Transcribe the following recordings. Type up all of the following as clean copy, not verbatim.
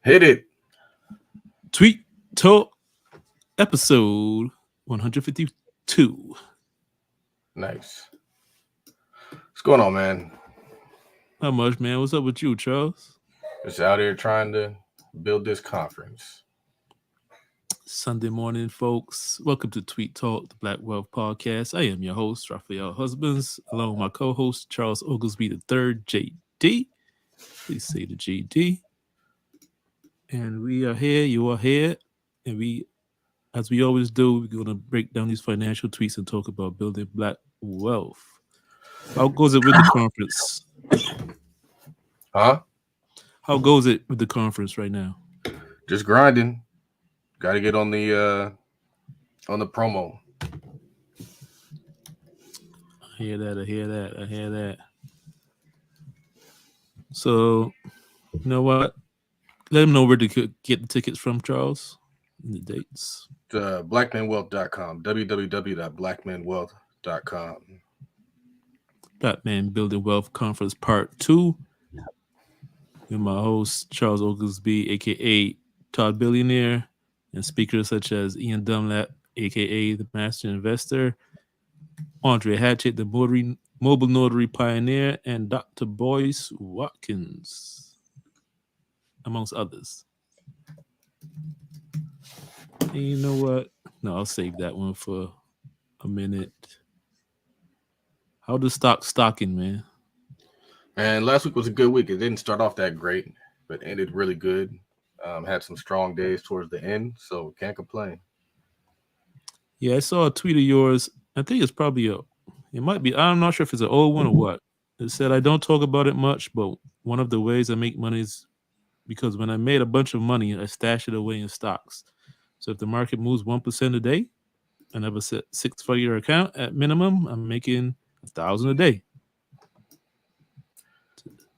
Hit it. Tweet Talk episode 152. Nice. What's going on, man? Not much, man. What's up with you, Charles? Just out here trying to build this conference. Sunday morning, folks. Welcome to Tweet Talk, the Black Wealth Podcast. I am your host, Raphael Husbands, along with my co-host, Charles Oglesby III, JD. Please say the JD. And we are here, you are here, and as we always do, we're going to break down these financial tweets and talk about building black wealth. How goes it with the conference? Huh? How goes it with the conference right now? Just grinding. Got to get on the promo. I hear that. So, you know what? Let them know where to get the tickets from, Charles, and the dates. Blackmanwealth.com. www.blackmanwealth.com. Batman Building Wealth Conference Part 2. With my host, Charles Oglesby, a.k.a. Todd Billionaire, and speakers such as Ian Dunlap, a.k.a. the Master Investor, Andre Hatchett, the mobile notary pioneer, and Dr. Boyce Watkins, amongst others. And you know what? No, I'll save that one for a minute. How the stock stocking, man? And last week was a good week. It didn't start off that great, but ended really good. Had some strong days towards the end, so can't complain. Yeah, I saw a tweet of yours. I think it's probably it might be, I'm not sure if it's an old one or what. It said, I don't talk about it much, but one of the ways I make money is because when I made a bunch of money, I stash it away in stocks. So if the market moves 1% a day, and I have a six-figure account at minimum, I'm making 1,000 a day.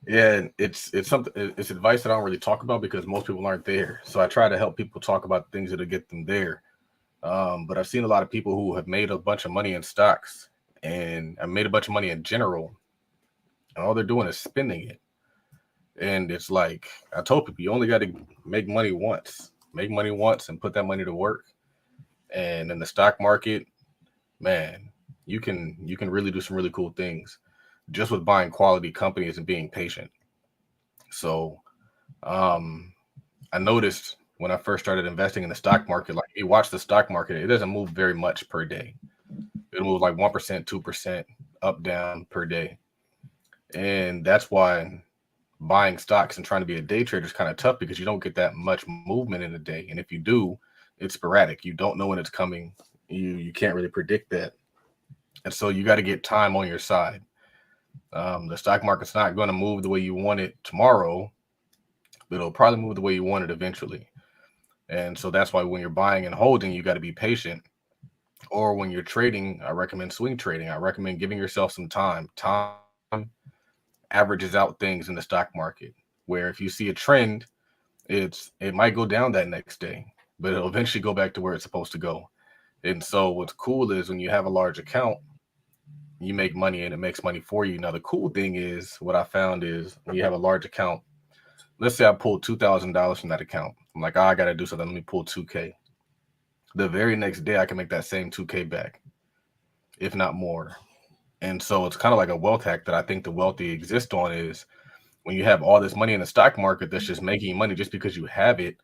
Yeah, it's something. It's advice that I don't really talk about because most people aren't there. So I try to help people talk about things that'll get them there. But I've seen a lot of people who have made a bunch of money in stocks and have made a bunch of money in general, and all they're doing is spending it. And it's like I told people, you only got to make money once. Make money once and put that money to work. And in the stock market, man, you can really do some really cool things just with buying quality companies and being patient. So um, I noticed when I first started investing in the stock market, like you watch the stock market, it doesn't move very much per day. It'll move like 1%, 2% up, down per day. And that's why buying stocks and trying to be a day trader is kind of tough because you don't get that much movement in a day. And if you do, it's sporadic. You don't know when it's coming. You can't really predict that. And so you got to get time on your side. The stock market's not going to move the way you want it tomorrow, but it'll probably move the way you want it eventually. And so that's why when you're buying and holding, you got to be patient. Or when you're trading, I recommend swing trading. I recommend giving yourself some time. Time averages out things in the stock market. Where if you see a trend, it might go down that next day, but it'll eventually go back to where it's supposed to go. And so what's cool is when you have a large account, you make money and it makes money for you. Now the cool thing is what I found is when you have a large account, let's say I pulled $2,000 from that account. I'm like, oh, I got to do something. Let me pull 2K. The very next day, I can make that same 2K back, if not more. And so it's kind of like a wealth hack that I think the wealthy exist on is when you have all this money in the stock market that's just making money just because you have it,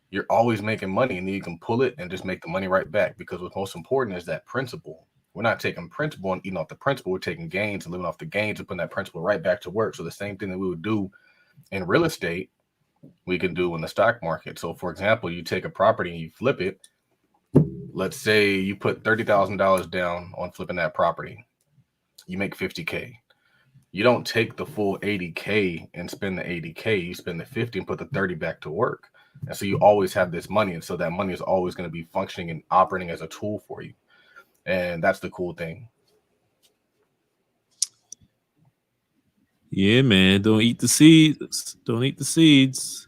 you're always making money and then you can pull it and just make the money right back. Because what's most important is that principal. We're not taking principal and eating off the principal. We're taking gains and living off the gains and putting that principal right back to work. So the same thing that we would do in real estate, we can do in the stock market. So for example, you take a property and you flip it. Let's say you put $30,000 down on flipping that property. You make 50K. You don't take the full 80K and spend the 80K. You spend the 50 and put the 30 back to work. And so you always have this money. And so that money is always going to be functioning and operating as a tool for you. And that's the cool thing. Yeah, man. Don't eat the seeds. Don't eat the seeds.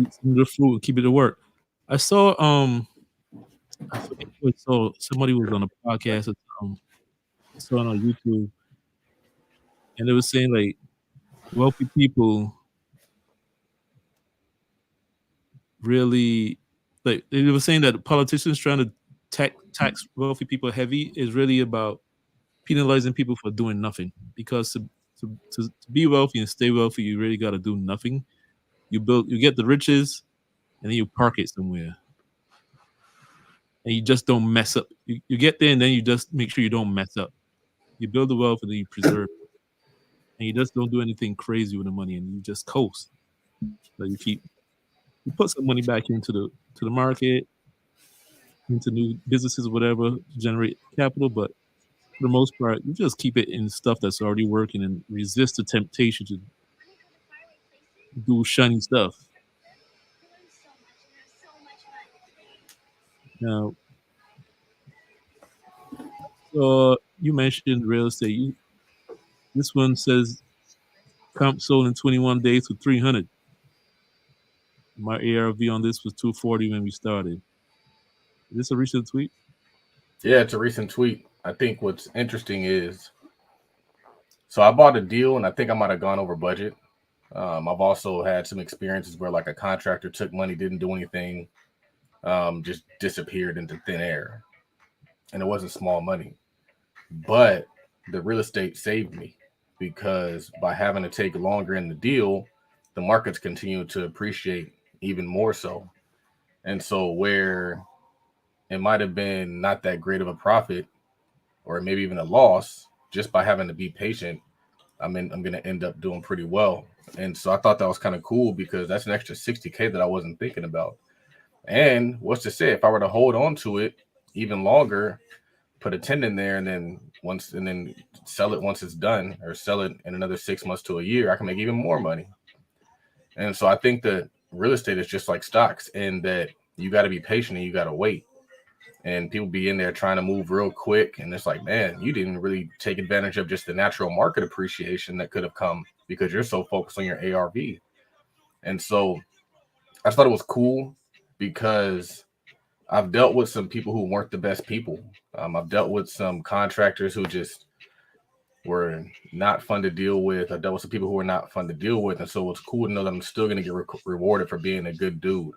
Eat some of the fruit and keep it at work. I saw I forget who I saw somebody was on a podcast or I saw it on YouTube and they were saying like wealthy people really, like they were saying that politicians trying to tax wealthy people heavy is really about penalizing people for doing nothing. Because to be wealthy and stay wealthy, you really got to do nothing. You get the riches, and then you park it somewhere, and you just don't mess up. You get there, and then you just make sure you don't mess up. You build the wealth, and then you preserve it, and you just don't do anything crazy with the money, and you just coast. Like you put some money back into the market, into new businesses, whatever, to generate capital, but for the most part, you just keep it in stuff that's already working and resist the temptation to do shiny stuff. Now, so you mentioned real estate. This one says comp sold in 21 days for 300. My ARV on this was 240 when we started. Is this a recent tweet? Yeah, it's a recent tweet. I think what's interesting is, so I bought a deal and I think I might have gone over budget. I've also had some experiences where like a contractor took money, didn't do anything, just disappeared into thin air. And it wasn't small money. But the real estate saved me because by having to take longer in the deal, the markets continue to appreciate even more so. And so where it might have been not that great of a profit or maybe even a loss, just by having to be patient, I'm going to end up doing pretty well. And so I thought that was kind of cool because that's an extra 60K that I wasn't thinking about. And what's to say if I were to hold on to it even longer, put a 10 in there and then sell it once it's done, or sell it in another 6 months to a year, I can make even more money. And so I think that real estate is just like stocks, in that you got to be patient and you got to wait. And people be in there trying to move real quick. And it's like, man, you didn't really take advantage of just the natural market appreciation that could have come because you're so focused on your ARV. And so I thought it was cool because I've dealt with some people who weren't the best people. I've dealt with some contractors who just were not fun to deal with. I dealt with some people who were not fun to deal with. And so it's cool to know that I'm still going to get rewarded for being a good dude.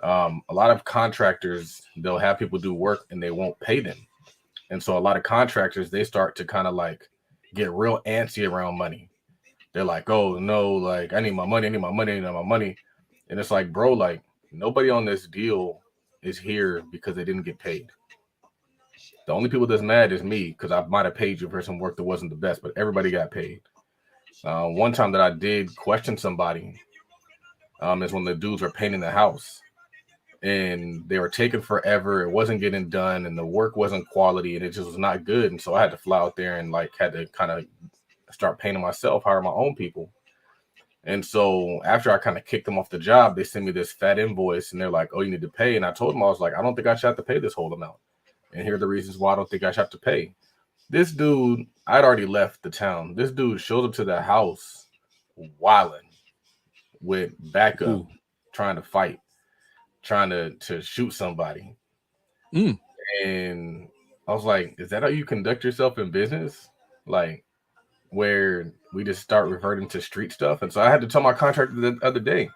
A lot of contractors, they'll have people do work and they won't pay them. And so a lot of contractors, they start to kind of like get real antsy around money. They're like, oh no, like I need my money, I need my money, I need my money. And it's like, bro, like nobody on this deal is here because they didn't get paid. The only people that's mad is me because I might have paid you for some work that wasn't the best, but everybody got paid. One time that I did question somebody is when the dudes were painting the house. And they were taking forever. It wasn't getting done, and the work wasn't quality, and it just was not good. And so I had to fly out there and like had to kind of start painting myself, hire my own people. And so after I kind of kicked them off the job, they sent me this fat invoice, and they're like, "Oh, you need to pay." And I told them, I was like, "I don't think I should have to pay this whole amount. And here are the reasons why I don't think I should have to pay." This dude, I'd already left the town. This dude shows up to the house, wilding with backup, trying to fight, trying to shoot somebody. And I was like, is that how you conduct yourself in business? Like, where we just start reverting to street stuff? And so I had to tell my contractor the other day,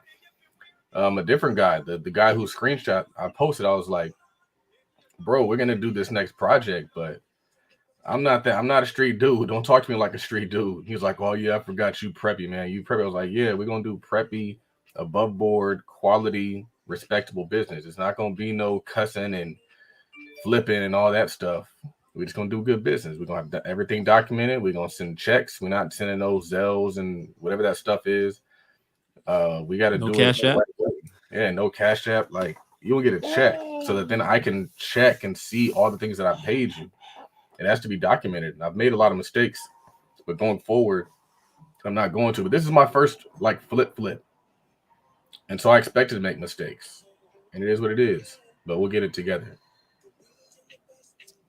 a different guy, the guy who screenshot I posted, I was like, bro, we're gonna do this next project, but I'm not a street dude. Don't talk to me like a street dude. He was like, oh yeah, I forgot you preppy, man. You preppy. I was like, yeah, we're gonna do preppy, above board, quality, respectable business. It's not gonna be no cussing and flipping and all that stuff. We're just gonna do good business. We're gonna have everything documented. We're gonna send checks. We're not sending those Zells and whatever that stuff is. We got to do Cash it. App. Yeah, no Cash App. Like you'll get a check so that then I can check and see all the things that I paid you. It has to be documented. And I've made a lot of mistakes, but going forward, I'm not going to. But this is my first like flip. And so I expected to make mistakes. And it is what it is. But we'll get it together.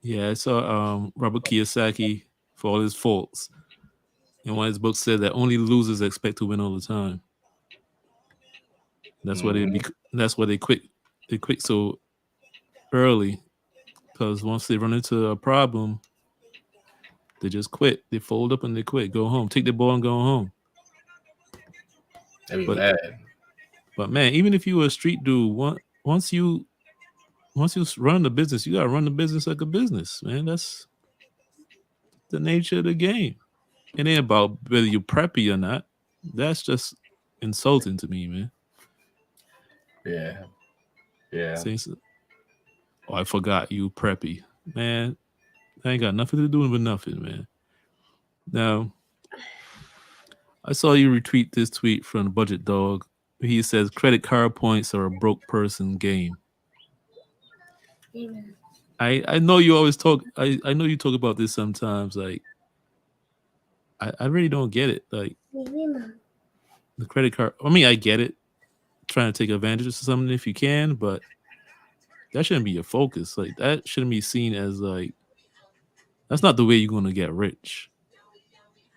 Yeah, I saw Robert Kiyosaki, for all his faults, in one of his books, said that only losers expect to win all the time. That's why they quit. They quit so early, because once they run into a problem, they just quit. They fold up and they quit. Go home. Take the ball and go home. They be mad. But man, even if you were a street dude, once you run the business, you gotta run the business like a business, man. That's the nature of the game. It ain't about whether you're preppy or not. That's just insulting to me, man. Yeah. Yeah. Since oh, I forgot you preppy, man. That ain't got nothing to do with nothing, man. Now, I saw you retweet this tweet from the Budget Dog. He says credit card points are a broke person game. I know you always talk. I know you talk about this sometimes. Like, I really don't get it. Like the credit card. I mean, I get it. Trying to take advantage of something if you can, but that shouldn't be your focus. Like that shouldn't be seen as like that's not the way you're gonna get rich.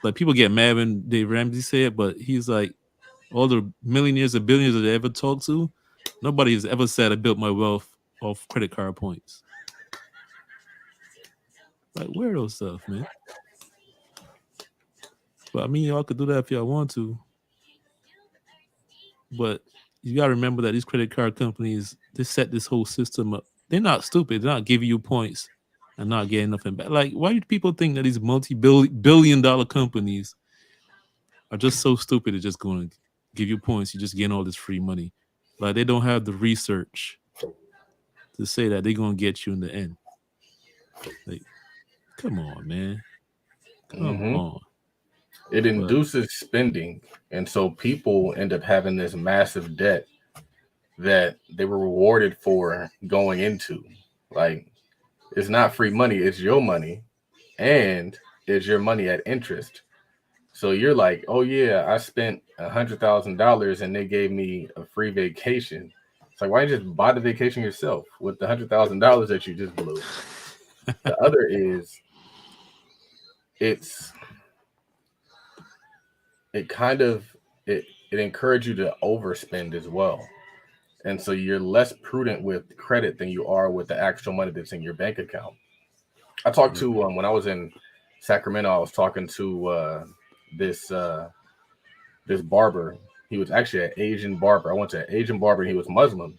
Like people get mad when Dave Ramsey say it, but he's like all the millionaires and billionaires that I ever talked to, nobody has ever said I built my wealth off credit card points. Like weirdo stuff, man. But I mean, y'all could do that if y'all want to. But you gotta remember that these credit card companies, they set this whole system up. They're not stupid. They're not giving you points and not getting nothing back. Like, why do people think that these multi-billion-dollar companies are just so stupid? They're just going to give you points. You're just getting all this free money. Like, they don't have the research to say that they're going to get you in the end. Like, come on, man. Come on. It induces spending. And so people end up having this massive debt that they were rewarded for going into. Like, it's not free money, it's your money. And it's your money at interest. So you're like, oh yeah, I spent $100,000 and they gave me a free vacation. It's like, why don't you just buy the vacation yourself with the $100,000 that you just blew? The other is it encourages you to overspend as well. And so you're less prudent with credit than you are with the actual money that's in your bank account. I talked to when I was in Sacramento, I was talking to this barber. He was actually an Asian barber. I went to an Asian barber and he was Muslim.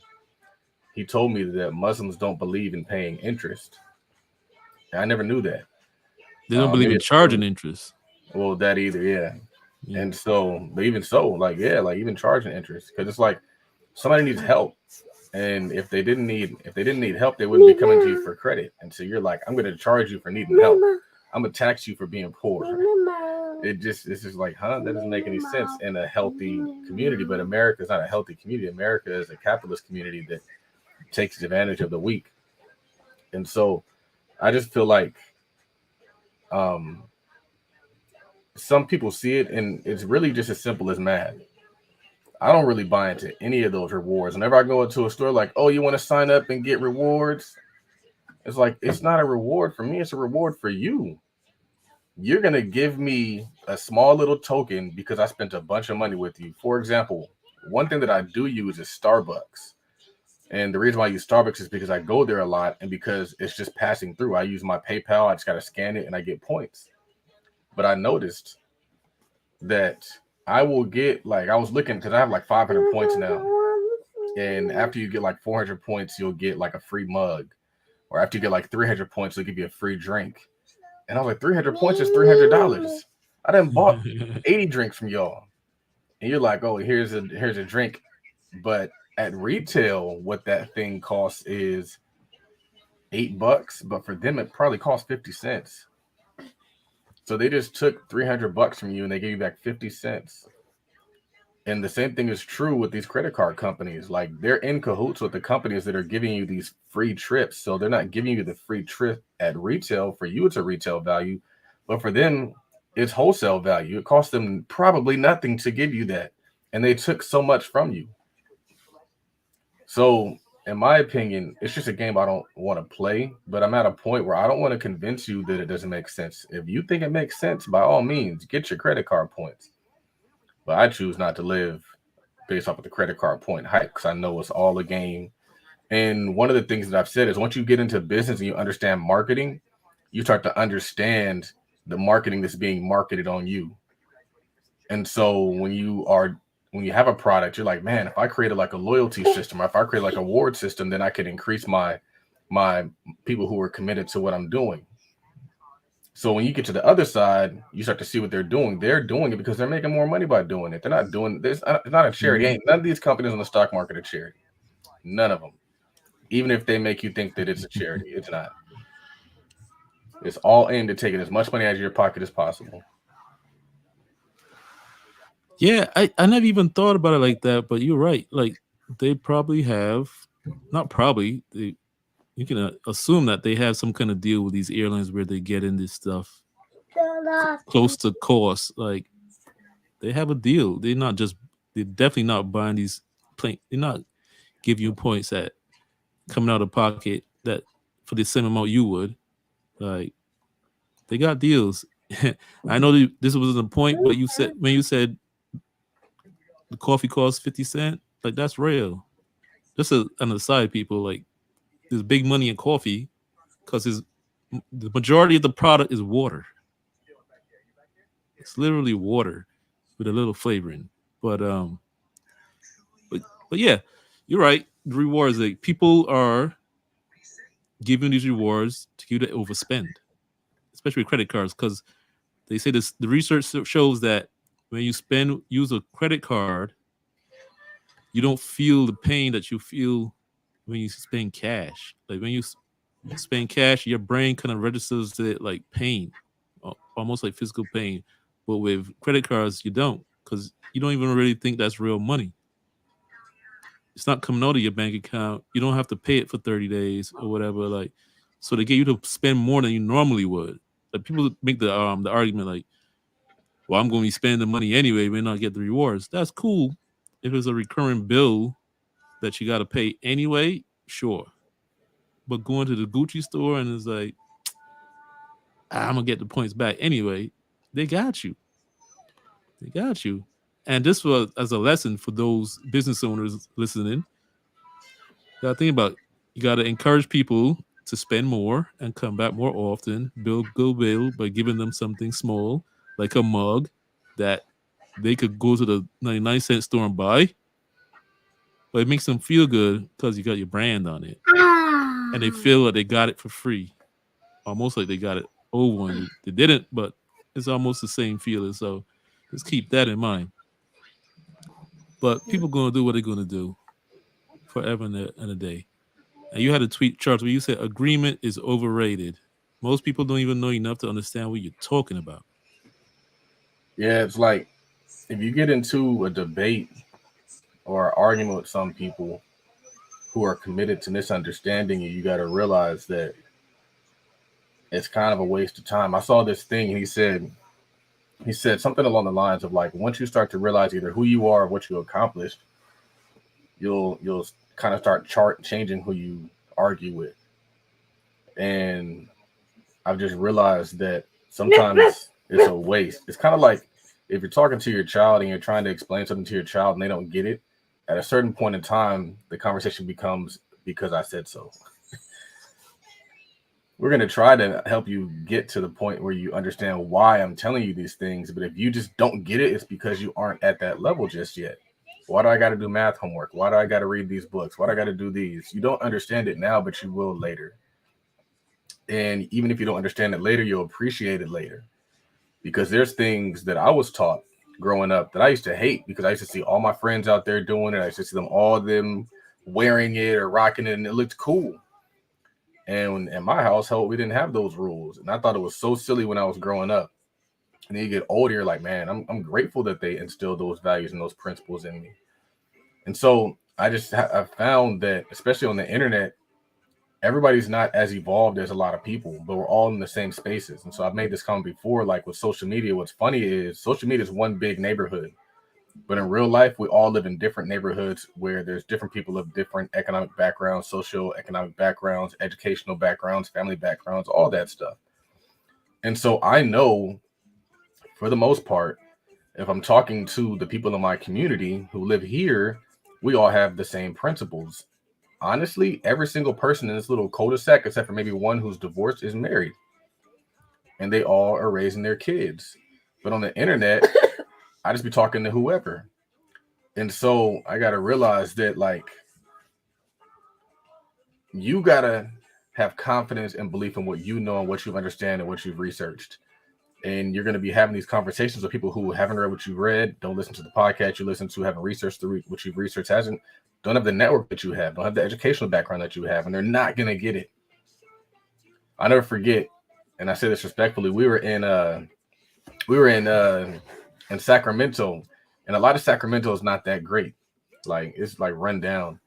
He told me that Muslims don't believe in paying interest. And I never knew that. They don't believe in charging interest. Well, that either, yeah. And so, but even so, like, yeah, like even charging interest, because it's like somebody needs help, and if they didn't need help, they wouldn't be coming to you for credit. And so you're like, I'm going to charge you for needing help. I'm gonna tax you for being poor. It's just like, huh? That doesn't make any sense in a healthy community. But America is not a healthy community. America is a capitalist community that takes advantage of the weak. And so, I just feel like, some people see it and it's really just as simple as math. I don't really buy into any of those rewards. Whenever I go into a store, like, oh, you want to sign up and get rewards? It's like, it's not a reward for me. It's a reward for you. You're going to give me a small little token because I spent a bunch of money with you. For example, one thing that I do use is Starbucks. And the reason why I use Starbucks is because I go there a lot and because it's just passing through. I use my PayPal. I just got to scan it and I get points. But I noticed that I will get, like, I was looking because I have like 500 points now. And after you get like 400 points, you'll get like a free mug. Or after you get like 300 points, they'll give you a free drink. And I was like, 300 points is $300. I done bought 80 drinks from y'all. And you're like, oh, here's a drink. But at retail, what that thing costs is $8. But for them, it probably costs 50 cents. So they just took $300 from you and they gave you back 50 cents. And the same thing is true with these credit card companies. Like, they're in cahoots with the companies that are giving you these free trips. So they're not giving you the free trip at retail. For you, it's a retail value. But for them, it's wholesale value. It costs them probably nothing to give you that. And they took so much from you. So, in my opinion, it's just a game I don't want to play. But I'm at a point where I don't want to convince you that it doesn't make sense. If you think it makes sense, by all means, get your credit card points. But I choose not to live based off of the credit card point hype because I know it's all a game. And one of the things that I've said is once you get into business and you understand marketing, you start to understand the marketing that's being marketed on you. And so when you are when you have a product, you're like, man, if I created like a loyalty system, or if I create like a reward system, then I could increase my people who are committed to what I'm doing. So when you get to the other side, you start to see what they're doing. They're doing it because they're making more money by doing it. They're not doing this. It's not a charity. Mhm. Ain't none of these companies on the stock market are charity. None of them. Even if they make you think that it's a charity, it's not. It's all aimed at taking as much money out of your pocket as possible. Yeah, I never even thought about it like that, but you're right. Like they probably have, not probably, you can assume that they have some kind of deal with these airlines where they get in this stuff close to cost. Like they have a deal. They're definitely not buying these plane. They're not giving you points that coming out of pocket that for the same amount you would. Like they got deals. I know this was the point, but you said when you said the coffee costs 50 cents, like that's real. Just an aside, people, like there's big money in coffee because the majority of the product is water. It's literally water with a little flavoring. But but but yeah, you're right. The rewards, like people are giving these rewards to you to overspend, especially with credit cards, because they say this. The research shows that when you use a credit card, you don't feel the pain that you feel when you spend cash. Like when you spend cash, your brain kind of registers it like pain, almost like physical pain. But with credit cards, you don't, because you don't even really think that's real money. It's not coming out of your bank account. You don't have to pay it for 30 days or whatever. Like, so they get you to spend more than you normally would. Like people make the argument like, well, I'm going to be spending the money anyway, may not get the rewards. That's cool if it's a recurring bill that you got to pay anyway. Sure, but going to the Gucci store and it's like, I'm gonna get the points back anyway. They got you. They got you. And this was as a lesson for those business owners listening. You gotta think about, you gotta encourage people to spend more and come back more often, build goodwill by giving them something small, like a mug that they could go to the 99-cent store and buy. But it makes them feel good because you got your brand on it. And they feel like they got it for free. Almost like they got it over on you. They didn't, but it's almost the same feeling. So just keep that in mind. But people gonna do what they're gonna do forever and a day. And you had a tweet, Charles, where you said agreement is overrated. Most people don't even know enough to understand what you're talking about. Yeah, it's like if you get into a debate or an argument with some people who are committed to misunderstanding you, you got to realize that it's kind of a waste of time. I saw this thing and he said something along the lines of like, once you start to realize either who you are or what you accomplished, you'll kind of start changing who you argue with. And I've just realized that sometimes it's a waste. It's kind of like if you're talking to your child and you're trying to explain something to your child and they don't get it, at a certain point in time, the conversation becomes because I said so. We're going to try to help you get to the point where you understand why I'm telling you these things. But if you just don't get it, it's because you aren't at that level just yet. Why do I got to do math homework? Why do I got to read these books? Why do I got to do these? You don't understand it now, but you will later. And even if you don't understand it later, you'll appreciate it later. Because there's things that I was taught growing up that I used to hate because I used to see all my friends out there doing it. I used to see them, all of them wearing it or rocking it, and it looked cool. And in my household, we didn't have those rules. And I thought it was so silly when I was growing up. And then you get older, you're like, man, I'm grateful that they instilled those values and those principles in me. And so I found that, especially on the internet, everybody's not as evolved as a lot of people, but we're all in the same spaces. And so I've made this comment before, like with social media, what's funny is social media is one big neighborhood. But in real life, we all live in different neighborhoods where there's different people of different economic backgrounds, social economic backgrounds, educational backgrounds, family backgrounds, all that stuff. And so I know for the most part, if I'm talking to the people in my community who live here, we all have the same principles. Honestly, every single person in this little cul-de-sac, except for maybe one who's divorced, is married. And they all are raising their kids. But on the internet, I just be talking to whoever. And so I got to realize that, like, you got to have confidence and belief in what you know and what you understand and what you've researched. And you're going to be having these conversations with people who haven't read what you read, don't listen to the podcast you listen to, haven't researched what you've researched, don't have the network that you have, don't have the educational background that you have, and they're not going to get it. I never forget, and I say this respectfully, we were in Sacramento, and a lot of Sacramento is not that great. Like, it's like run down.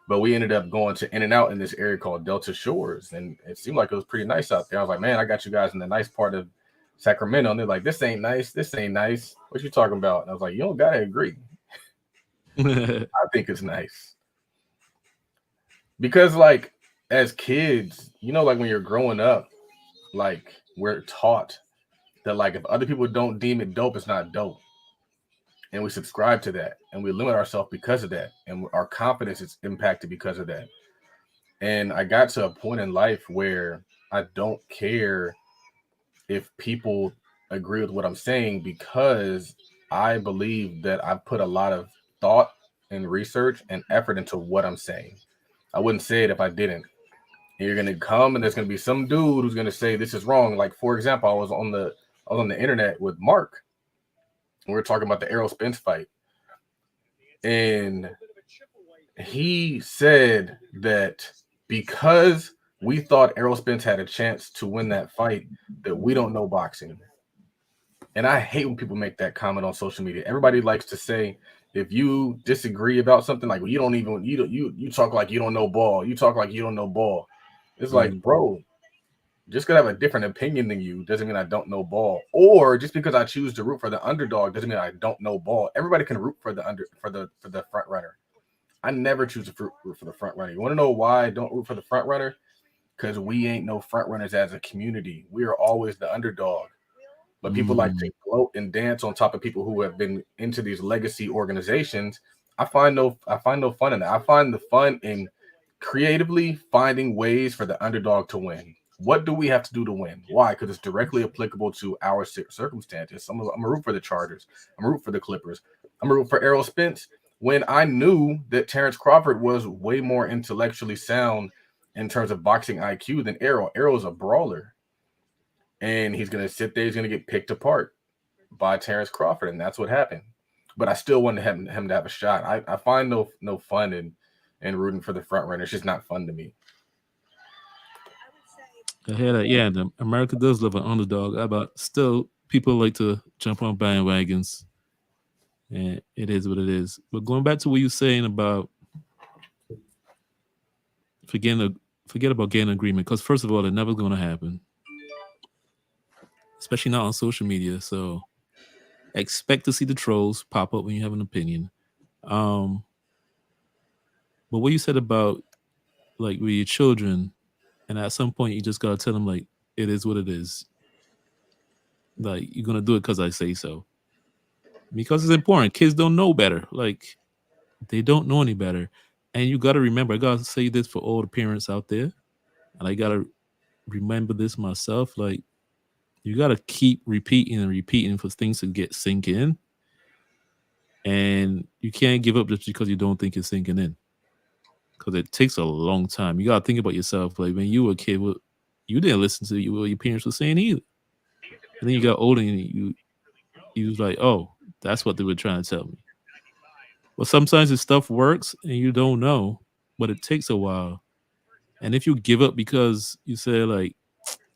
But we ended up going to In-N-Out in this area called Delta Shores, and it seemed like it was pretty nice out there. I was like, man, I got you guys in the nice part of Sacramento. And they're like, this ain't nice. This ain't nice. What you talking about? And I was like, you don't got to agree. I think it's nice. Because, like, as kids, you know, like when you're growing up, like, we're taught that, like, if other people don't deem it dope, it's not dope. And we subscribe to that, and we limit ourselves because of that, and our confidence is impacted because of that. And I got to a point in life where I don't care if people agree with what I'm saying, because I believe that I put a lot of thought and research and effort into what I'm saying. I wouldn't say it if I didn't. And you're gonna come, and there's gonna be some dude who's gonna say this is wrong. Like, for example, I was on the internet with Mark. We were talking about the Errol Spence fight, and he said that because we thought Errol Spence had a chance to win that fight, that we don't know boxing. And I hate when people make that comment on social media. Everybody likes to say, if you disagree about something, like, well, you talk like you don't know ball. You talk like you don't know ball. It's like, bro, just because I have a different opinion than you doesn't mean I don't know ball. Or just because I choose to root for the underdog doesn't mean I don't know ball. Everybody can root for the front runner. I never choose to root for the front runner. You want to know why I don't root for the front runner? Because we ain't no front runners as a community. We are always the underdog. But people like to gloat and dance on top of people who have been into these legacy organizations. I find no fun in that. I find the fun in creatively finding ways for the underdog to win. What do we have to do to win? Why? Because it's directly applicable to our circumstances. I'm a root for the Chargers. I'm a root for the Clippers. I'm a root for Errol Spence. When I knew that Terrence Crawford was way more intellectually sound in terms of boxing IQ than Errol. Errol's a brawler. And he's going to sit there. He's going to get picked apart by Terrence Crawford. And that's what happened. But I still wanted him to have a shot. I find no fun in rooting for the front runner. It's just not fun to me. Yeah, America does love an underdog, but still people like to jump on bandwagons, and it is what it is. But going back to what you're saying about forget about getting agreement, because first of all, it's never going to happen, especially not on social media. So expect to see the trolls pop up when you have an opinion. But what you said about, like, with your children, and at some point you just gotta tell them, like, it is what it is. Like, you're gonna do it because I say so. Because it's important. Kids don't know better. Like, they don't know any better. And you gotta remember, I gotta say this for all the parents out there, and I gotta remember this myself. Like, you gotta keep repeating for things to sink in. And you can't give up just because you don't think it's sinking in. Because it takes a long time. You gotta think about yourself. Like, when you were a kid, you didn't listen to what your parents were saying either. And then you got older, and you was like, oh, that's what they were trying to tell me. Well, sometimes this stuff works and you don't know, but it takes a while. And if you give up because you say, like,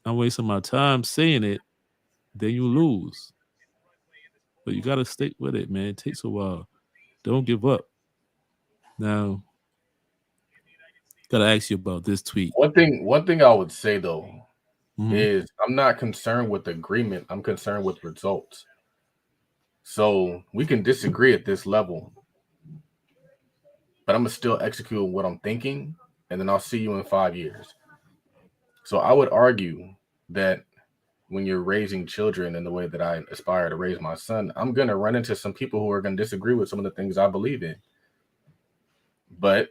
I'm wasting my time saying it, then you lose. But you gotta stick with it, man. It takes a while. Don't give up. Now, gotta ask you about this tweet. One thing I would say, though, is I'm not concerned with agreement. I'm concerned with results. So we can disagree at this level, but I'm gonna still execute what I'm thinking, and then I'll see you in 5 years. So I would argue that when you're raising children in the way that I aspire to raise my son, I'm gonna run into some people who are gonna disagree with some of the things I believe in. But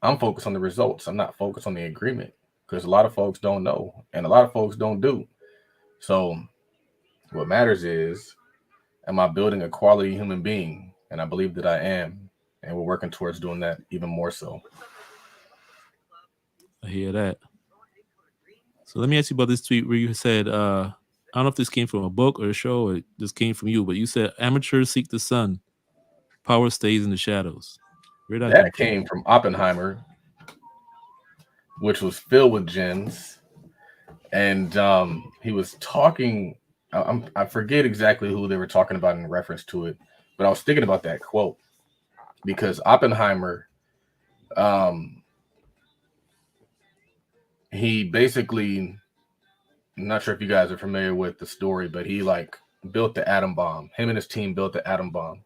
I'm focused on the results. I'm not focused on the agreement, because a lot of folks don't know, and a lot of folks don't do. So what matters is, am I building a quality human being? and I believe that I am, and we're working towards doing that even more so. I hear that. So let me ask you about this tweet where you said, I don't know if this came from a book or a show or this came from you, but you said amateurs seek the sun, power stays in the shadows. Where'd that come That from? came from Oppenheimer, which was filled with gems, and he was talking. I forget exactly who they were talking about in reference to it, but I was thinking about that quote because Oppenheimer, um, he basically, I'm not sure if you guys are familiar with the story, but he like built the atom bomb. Him and his team built the atom bomb,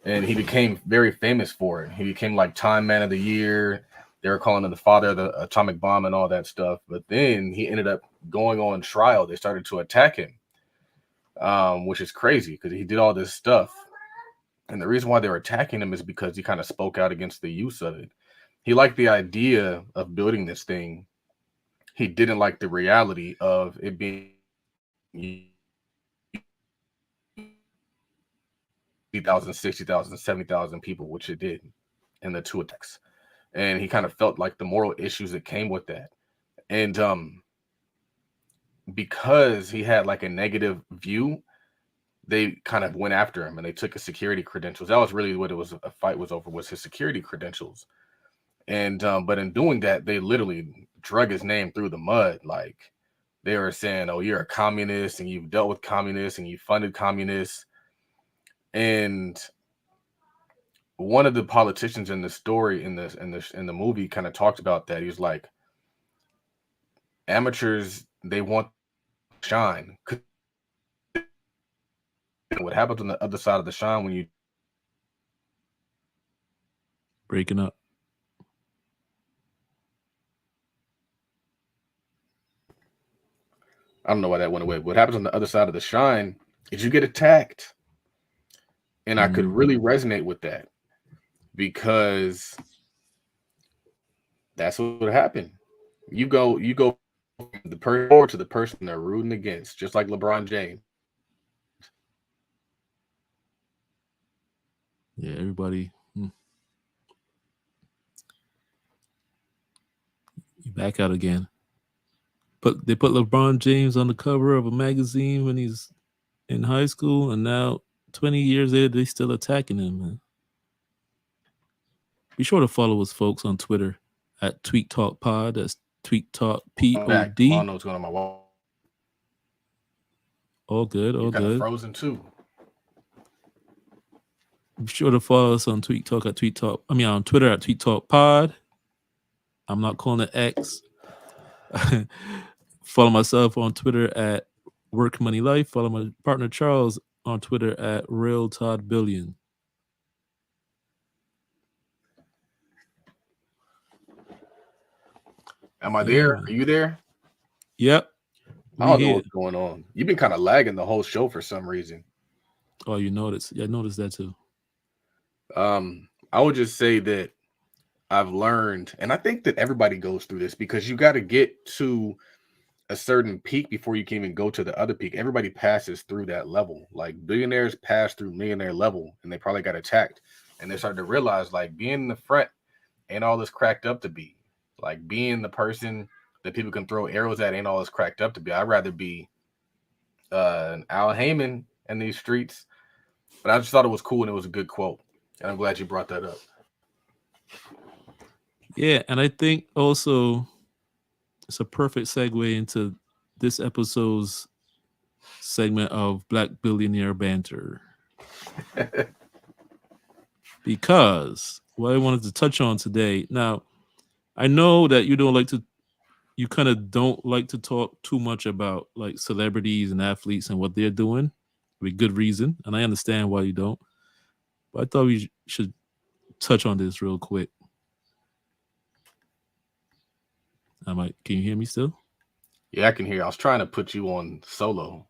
and he became very famous for it. He became like Time Man of the Year. They were calling him the father of the atomic bomb and all that stuff. But then he ended up going on trial. They started to attack him, which is crazy because he did all this stuff. And the reason why they were attacking him is because he kind of spoke out against the use of it. He liked the idea of building this thing. He didn't like the reality of it being 50,000, 60,000, 70,000 people, which it did in the two attacks. And he kind of felt like the moral issues that came with that. And because he had like a negative view, they kind of went after him and they took his security credentials. That was really what it was. A fight was over, was his security credentials. And but in doing that, they literally drug his name through the mud. Like they were saying, "Oh, you're a communist, and you've dealt with communists, and you funded communists." And one of the politicians in the story in the movie kind of talked about that. He was like, "Amateurs, they want to shine. What happens on the other side of the shine when you Breaking up. I don't know why that went away. What happens on the other side of the shine is you get attacked." And I could really resonate with that because that's what happened. You go from the person to the person they're rooting against, just like LeBron James. Yeah, everybody. You back out again. But they put LeBron James on the cover of a magazine when he's in high school, and now 20 years later, they still attacking him, man. Be sure to follow us, folks, on Twitter at Tweet Talk Pod. That's Tweet Talk I don't POD. know what's going on my wall. All good, all You're kind of good. frozen too. Be sure to follow us on Tweet Talk at Tweet Talk. I mean, on Twitter at Tweet Talk Pod. I'm not calling it X. Follow myself on Twitter at Work Money Life. Follow my partner Charles on Twitter at Real Todd Billion. Am I there? Are you there? Yep. I don't know what's going on. You've been kind of lagging the whole show for some reason. Oh, you noticed? Yeah, I noticed that too. I would just say that I've learned, and I think that everybody goes through this because you got to get to a certain peak before you can even go to the other peak. Everybody passes through that level. Like billionaires pass through millionaire level, and they probably got attacked, and they started to realize like being in the front ain't all this cracked up to be. Like being the person that people can throw arrows at ain't all this cracked up to be. I'd rather be an Al Heyman in these streets. But I just thought it was cool and it was a good quote, and I'm glad you brought that up. Yeah, and I think also it's a perfect segue into this episode's segment of Black Billionaire Banter. Because what I wanted to touch on today, now, I know that you kind of don't like to talk too much about like celebrities and athletes and what they're doing with good reason. And I understand why you don't. But I thought we should touch on this real quick. Can you hear me still? Yeah, I can hear. I was trying to put you on solo.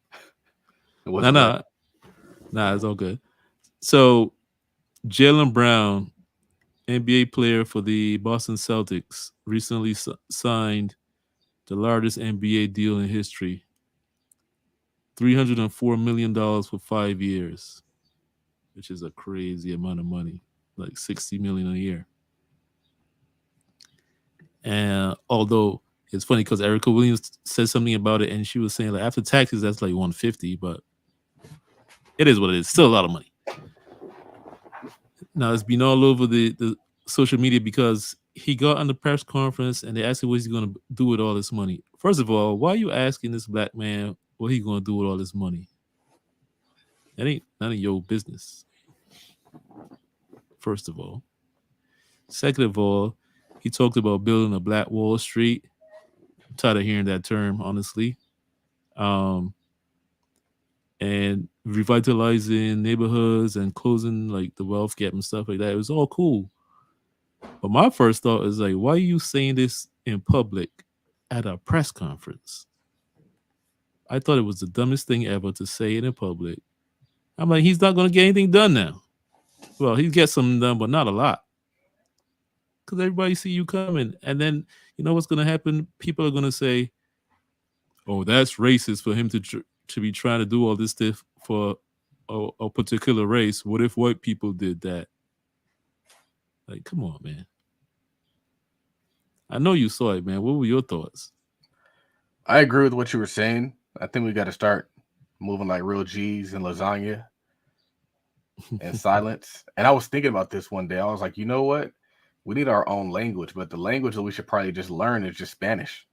Nah, it's all good. So, Jaylen Brown, NBA player for the Boston Celtics, recently signed the largest NBA deal in history. $304 million for 5 years. which is a crazy amount of money, like 60 million a year. And although it's funny because Erica Williams said something about it, and she was saying like after taxes that's like 150, but it is what it is. Still a lot of money. Now it's been all over the social media because he got on the press conference and they asked him what he's going to do with all this money. First of all, why are you asking this black man what he's going to do with all this money? That ain't none of your business. First of all. Second of all, he talked about building a Black Wall Street. I'm tired of hearing that term, honestly. And revitalizing neighborhoods and closing like the wealth gap and stuff like that. It was all cool. But my first thought is like, why are you saying this in public at a press conference? I thought it was the dumbest thing ever to say it in public. I'm like, he's not going to get anything done now. Well, he gets something done, but not a lot. Because everybody see you coming. And then, you know what's going to happen? People are going to say, oh, that's racist for him to be trying to do all this stuff for a particular race. What if white people did that? Like, come on, man. I know you saw it, man. What were your thoughts? I agree with what you were saying. I think we got to start moving like real G's and lasagna and silence. And I was thinking about this one day. I was like, you know what? We need our own language, but the language that we should probably just learn is just Spanish.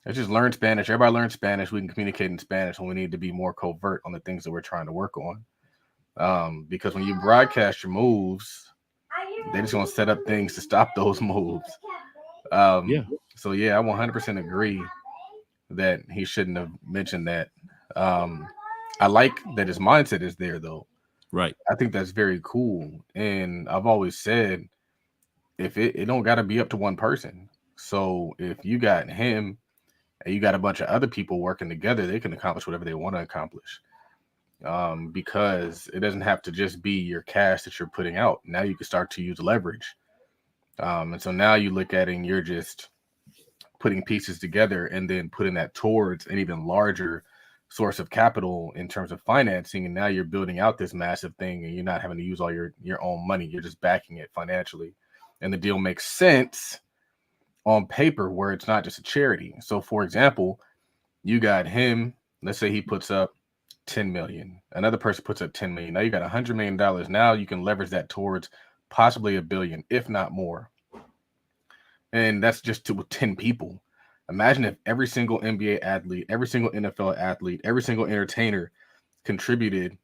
Let's just learn Spanish. Everybody learn Spanish. We can communicate in Spanish when we need to be more covert on the things that we're trying to work on. Because when you broadcast your moves, they're just going to set up things to stop those moves. Yeah. So, yeah, I 100% agree that he shouldn't have mentioned that. I like that his mindset is there, though. Right. I think that's very cool. And I've always said, if it don't got to be up to one person. So if you got him and you got a bunch of other people working together, they can accomplish whatever they want to accomplish. Because it doesn't have to just be your cash that you're putting out. Now you can start to use leverage. And so now you look at it and you're just putting pieces together and then putting that towards an even larger source of capital in terms of financing. And now you're building out this massive thing and you're not having to use all your own money. You're just backing it financially. And the deal makes sense on paper where it's not just a charity. So, for example, you got him, let's say he puts up 10 million. Another person puts up 10 million. Now you got $100 million. Now you can leverage that towards possibly $1 billion, if not more. And that's just to 10 people. Imagine if every single NBA athlete, every single NFL athlete, every single entertainer contributed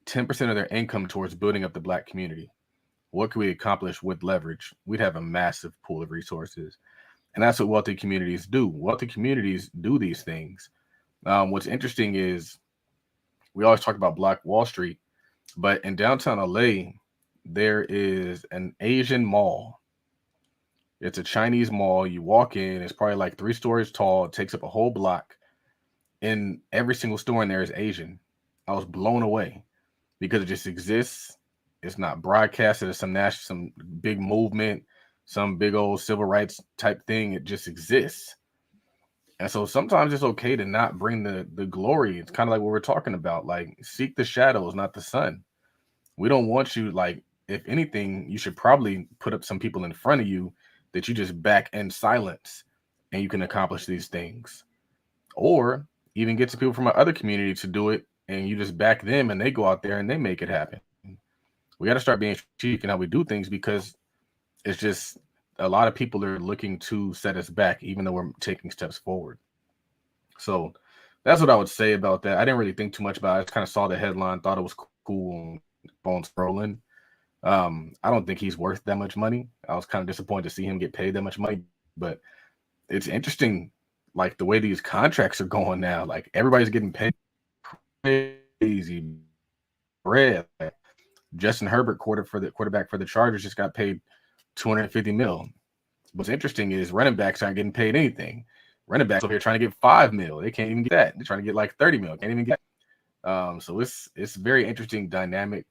10% of their income towards building up the Black community. What could we accomplish with leverage? We'd have a massive pool of resources. And that's what wealthy communities do. Wealthy communities do these things. What's interesting is we always talk about Black Wall Street, but in downtown LA, there is an Asian mall. It's a Chinese mall. You walk in, it's probably like 3 stories tall. It takes up a whole block. And every single store in there is Asian. I was blown away because it just exists. It's not broadcasted as some big movement, some big old civil rights type thing. It just exists. And so sometimes it's okay to not bring the glory. It's kind of like what we're talking about. Like, seek the shadows, not the sun. We don't want you, like, if anything, you should probably put up some people in front of you that you just back in silence and you can accomplish these things. Or even get some people from other community to do it and you just back them and they go out there and they make it happen. We got to start being strategic in how we do things because it's just a lot of people are looking to set us back, even though we're taking steps forward. So that's what I would say about that. I didn't really think too much about it. I just kind of saw the headline, thought it was cool, on scrolling. I don't think he's worth that much money. I was kind of disappointed to see him get paid that much money, but it's interesting, like the way these contracts are going now. Like everybody's getting paid crazy bread. Justin Herbert, quarterback for the Chargers, just got paid $250 million. What's interesting is running backs aren't getting paid anything. Running backs over here trying to get $5 million. They can't even get that. They're trying to get like $30 million. Can't even get. So it's very interesting dynamic.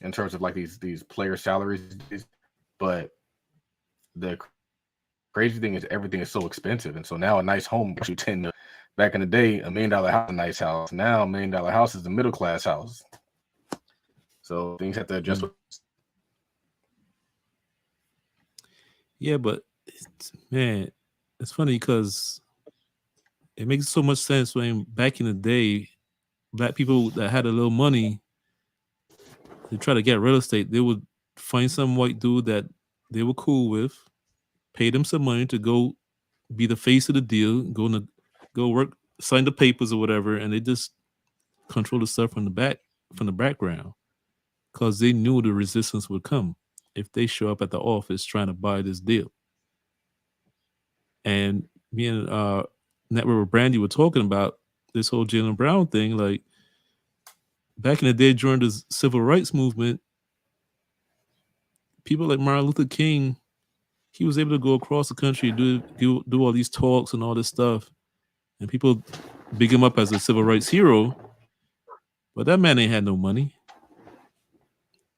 In terms of like these player salaries, but the crazy thing is everything is so expensive, and so now a nice home costs you $10 million. Back in the day, $1 million house is a nice house. Now $1 million house is a middle class house. So things have to adjust. Yeah, but man, it's funny because it makes so much sense when back in the day, black people that had a little money to try to get real estate, they would find some white dude that they were cool with, pay them some money to go be the face of the deal, go work, sign the papers or whatever, and they just control the stuff from the background, because they knew the resistance would come if they show up at the office trying to buy this deal. And me and Network with Brandy were talking about this whole Jaylen Brown thing. Like back in the day during the civil rights movement, people like Martin Luther King, he was able to go across the country, do all these talks and all this stuff, and people big him up as a civil rights hero. But that man ain't had no money.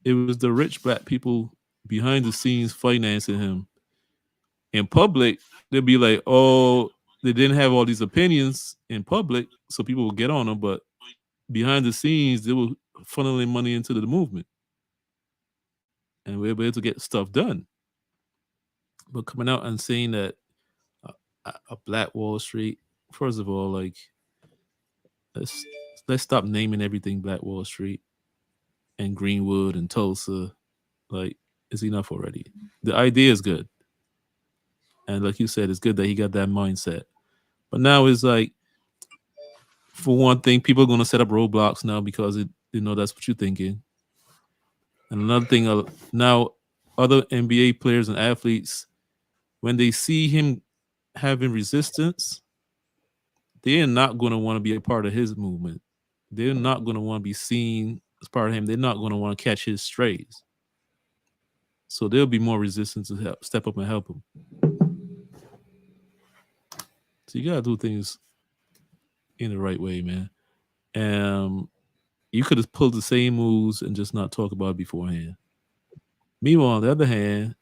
It was the rich black people behind the scenes financing him. In public, they'd be like, oh, they didn't have all these opinions in public, so people would get on them. But behind the scenes, they were funneling money into the movement. And we were able to get stuff done. But coming out and saying that a Black Wall Street, first of all, like, let's stop naming everything Black Wall Street and Greenwood and Tulsa. Like, it's enough already. The idea is good. And like you said, it's good that he got that mindset. But now it's like, for one thing, people are going to set up roadblocks now because that's what you're thinking. And another thing, now other NBA players and athletes, when they see him having resistance, they're not going to want to be a part of his movement. They're not going to want to be seen as part of him. They're not going to want to catch his strays. So there'll be more resistance to step up and help him. So you got to do things in the right way, man. You could have pulled the same moves and just not talk about it beforehand. Meanwhile, on the other hand,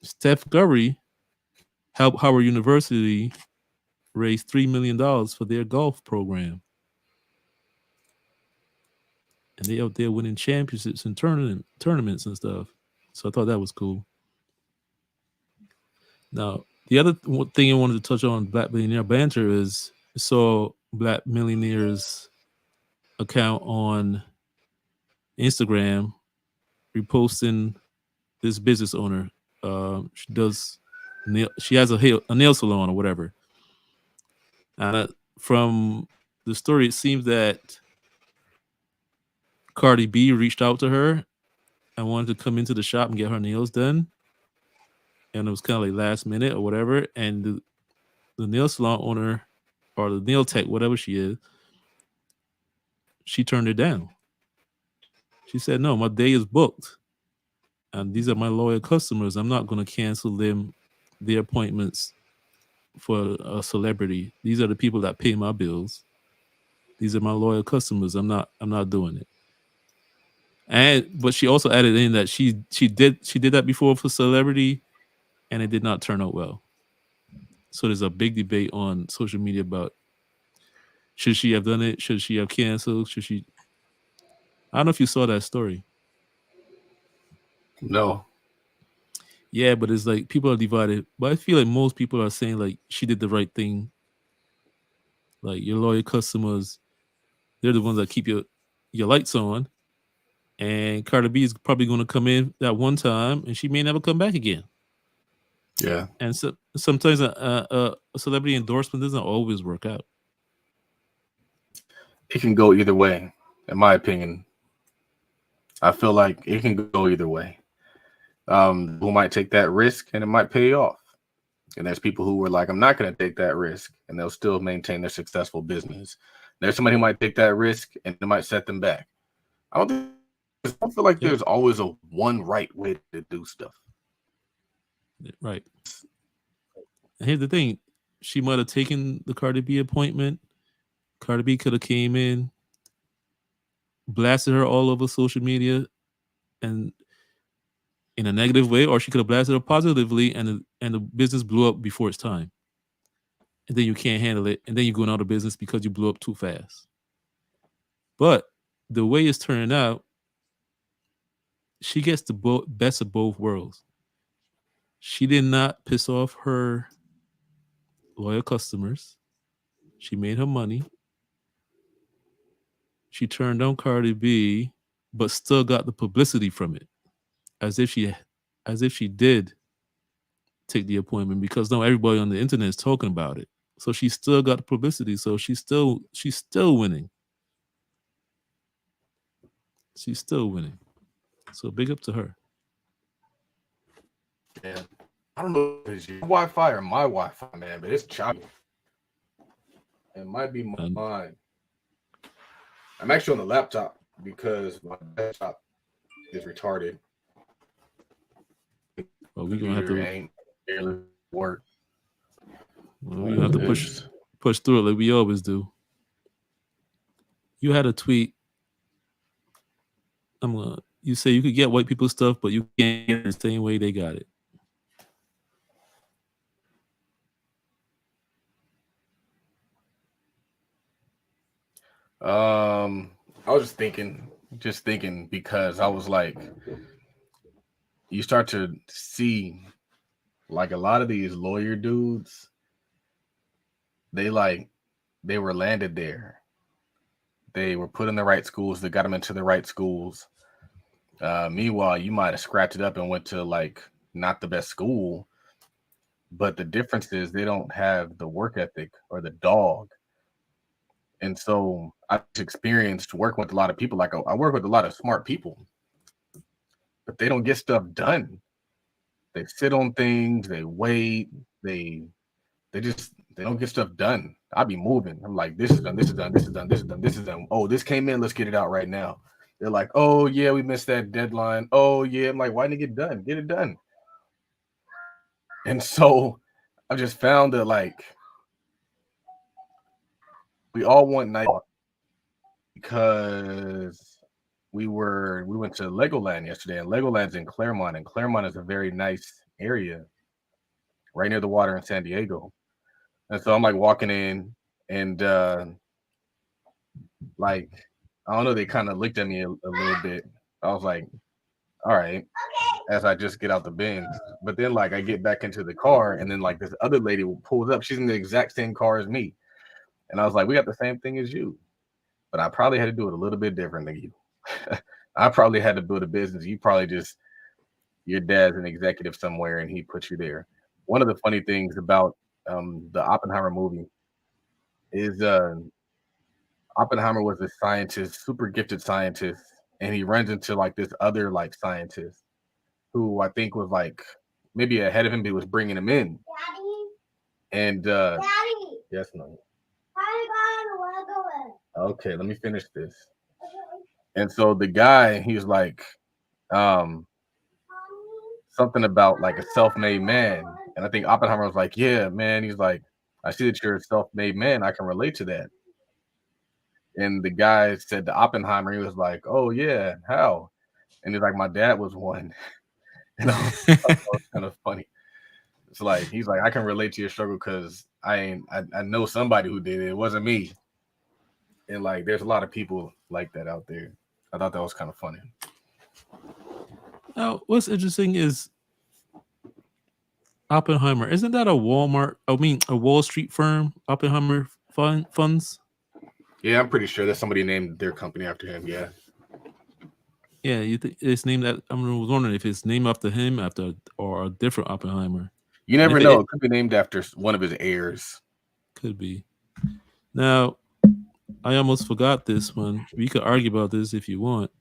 Steph Curry helped Howard University raise $3 million for their golf program. And they out there winning championships and tournaments and stuff. So I thought that was cool. Now, the other thing I wanted to touch on Black Millionaire Banter is I saw Black Millionaire's account on Instagram reposting this business owner. She has a nail salon or whatever. From the story, it seems that Cardi B reached out to her and wanted to come into the shop and get her nails done. And it was kind of like last minute or whatever. And the nail salon owner or the nail tech, whatever she is, she turned it down. She said, no, my day is booked. And these are my loyal customers. I'm not going to cancel their appointments for a celebrity. These are the people that pay my bills. These are my loyal customers. I'm not doing it. But she also added in that she did that before for celebrity, and it did not turn out well. So there's a big debate on social media about should she have done it? Should she have canceled? I don't know if you saw that story. No. Yeah, but it's like people are divided. But I feel like most people are saying like she did the right thing. Like your loyal customers, they're the ones that keep your lights on. And Cardi B is probably going to come in that one time, and she may never come back again. Yeah. And so sometimes a celebrity endorsement doesn't always work out. It can go either way, in my opinion. I feel like it can go either way. Who might take that risk and it might pay off. And there's people who were like, I'm not going to take that risk, and they'll still maintain their successful business. There's somebody who might take that risk and it might set them back. I don't feel like there's always a one right way to do stuff. Right. And here's the thing. She might have taken the Cardi B appointment. Cardi B could have came in, blasted her all over social media and in a negative way, or she could have blasted her positively, and the business blew up before its time. And then you can't handle it. And then you're going out of business because you blew up too fast. But the way it's turning out, she gets the best of both worlds. She did not piss off her loyal customers. She made her money. She turned on Cardi B, but still got the publicity from it, as if she did take the appointment, because now everybody on the internet is talking about it. So she still got the publicity. So she's still winning. She's still winning. So big up to her. Yeah. I don't know if it's your Wi-Fi or my Wi-Fi, man, but it's choppy. It might be mine. I'm actually on the laptop because my desktop is retarded. Well, we're gonna have to barely work. Well, we're gonna have to push through it like we always do. You had a tweet. You say you could get white people stuff, but you can't get it the same way they got it. I was just thinking because I was like, you start to see like a lot of these lawyer dudes, they were landed there. They were put in the right schools. They got them into the right schools. Meanwhile, you might have scratched it up and went to like not the best school, but the difference is they don't have the work ethic or the dog. And so I've experienced working with a lot of people. Like I work with a lot of smart people, but they don't get stuff done. They sit on things, they wait, they don't get stuff done. I'll be moving. I'm like, this is done, this is done, this is done, this is done, this is done. Oh, this came in, let's get it out right now. They're like, oh yeah, we missed that deadline. Oh yeah. I'm like, why didn't it get done? Get it done. And so I just found that like we all want night because we went to Legoland yesterday, and Legoland's in Claremont, and Claremont is a very nice area right near the water in San Diego. And so I'm like walking in, and like I don't know, they kind of looked at me a little bit. I was like, all right, as I just get out the bins. But then like I get back into the car, and then like this other lady pulls up. She's in the exact same car as me. And I was like, we got the same thing as you. But I probably had to do it a little bit different than you. I probably had to build a business. You probably just, your dad's an executive somewhere and he put you there. One of the funny things about the Oppenheimer movie is Oppenheimer was a scientist, super gifted scientist, and he runs into like this other like scientist who I think was like maybe ahead of him, but he was bringing him in. Daddy. And Daddy. yes, no. I Okay, let me finish this. And so the guy, he was like, something about like a self-made man. And I think Oppenheimer was like, yeah, man. He's like, I see that you're a self-made man. I can relate to that. And the guy said to Oppenheimer, he was like, oh yeah, how? And he's like, my dad was one. And I thought that was kind of funny. It's like, he's like, I can relate to your struggle because I know somebody who did it. It wasn't me. And like, there's a lot of people like that out there. I thought that was kind of funny. Now, what's interesting is Oppenheimer. Isn't that a Wall Street firm? Oppenheimer Funds. Yeah, I'm pretty sure there's somebody named their company after him. Yeah. Yeah, you think it's named that? I was wondering if it's named after him, or a different Oppenheimer. You never know. It could be named after one of his heirs. Could be. Now, I almost forgot this one. We could argue about this if you want.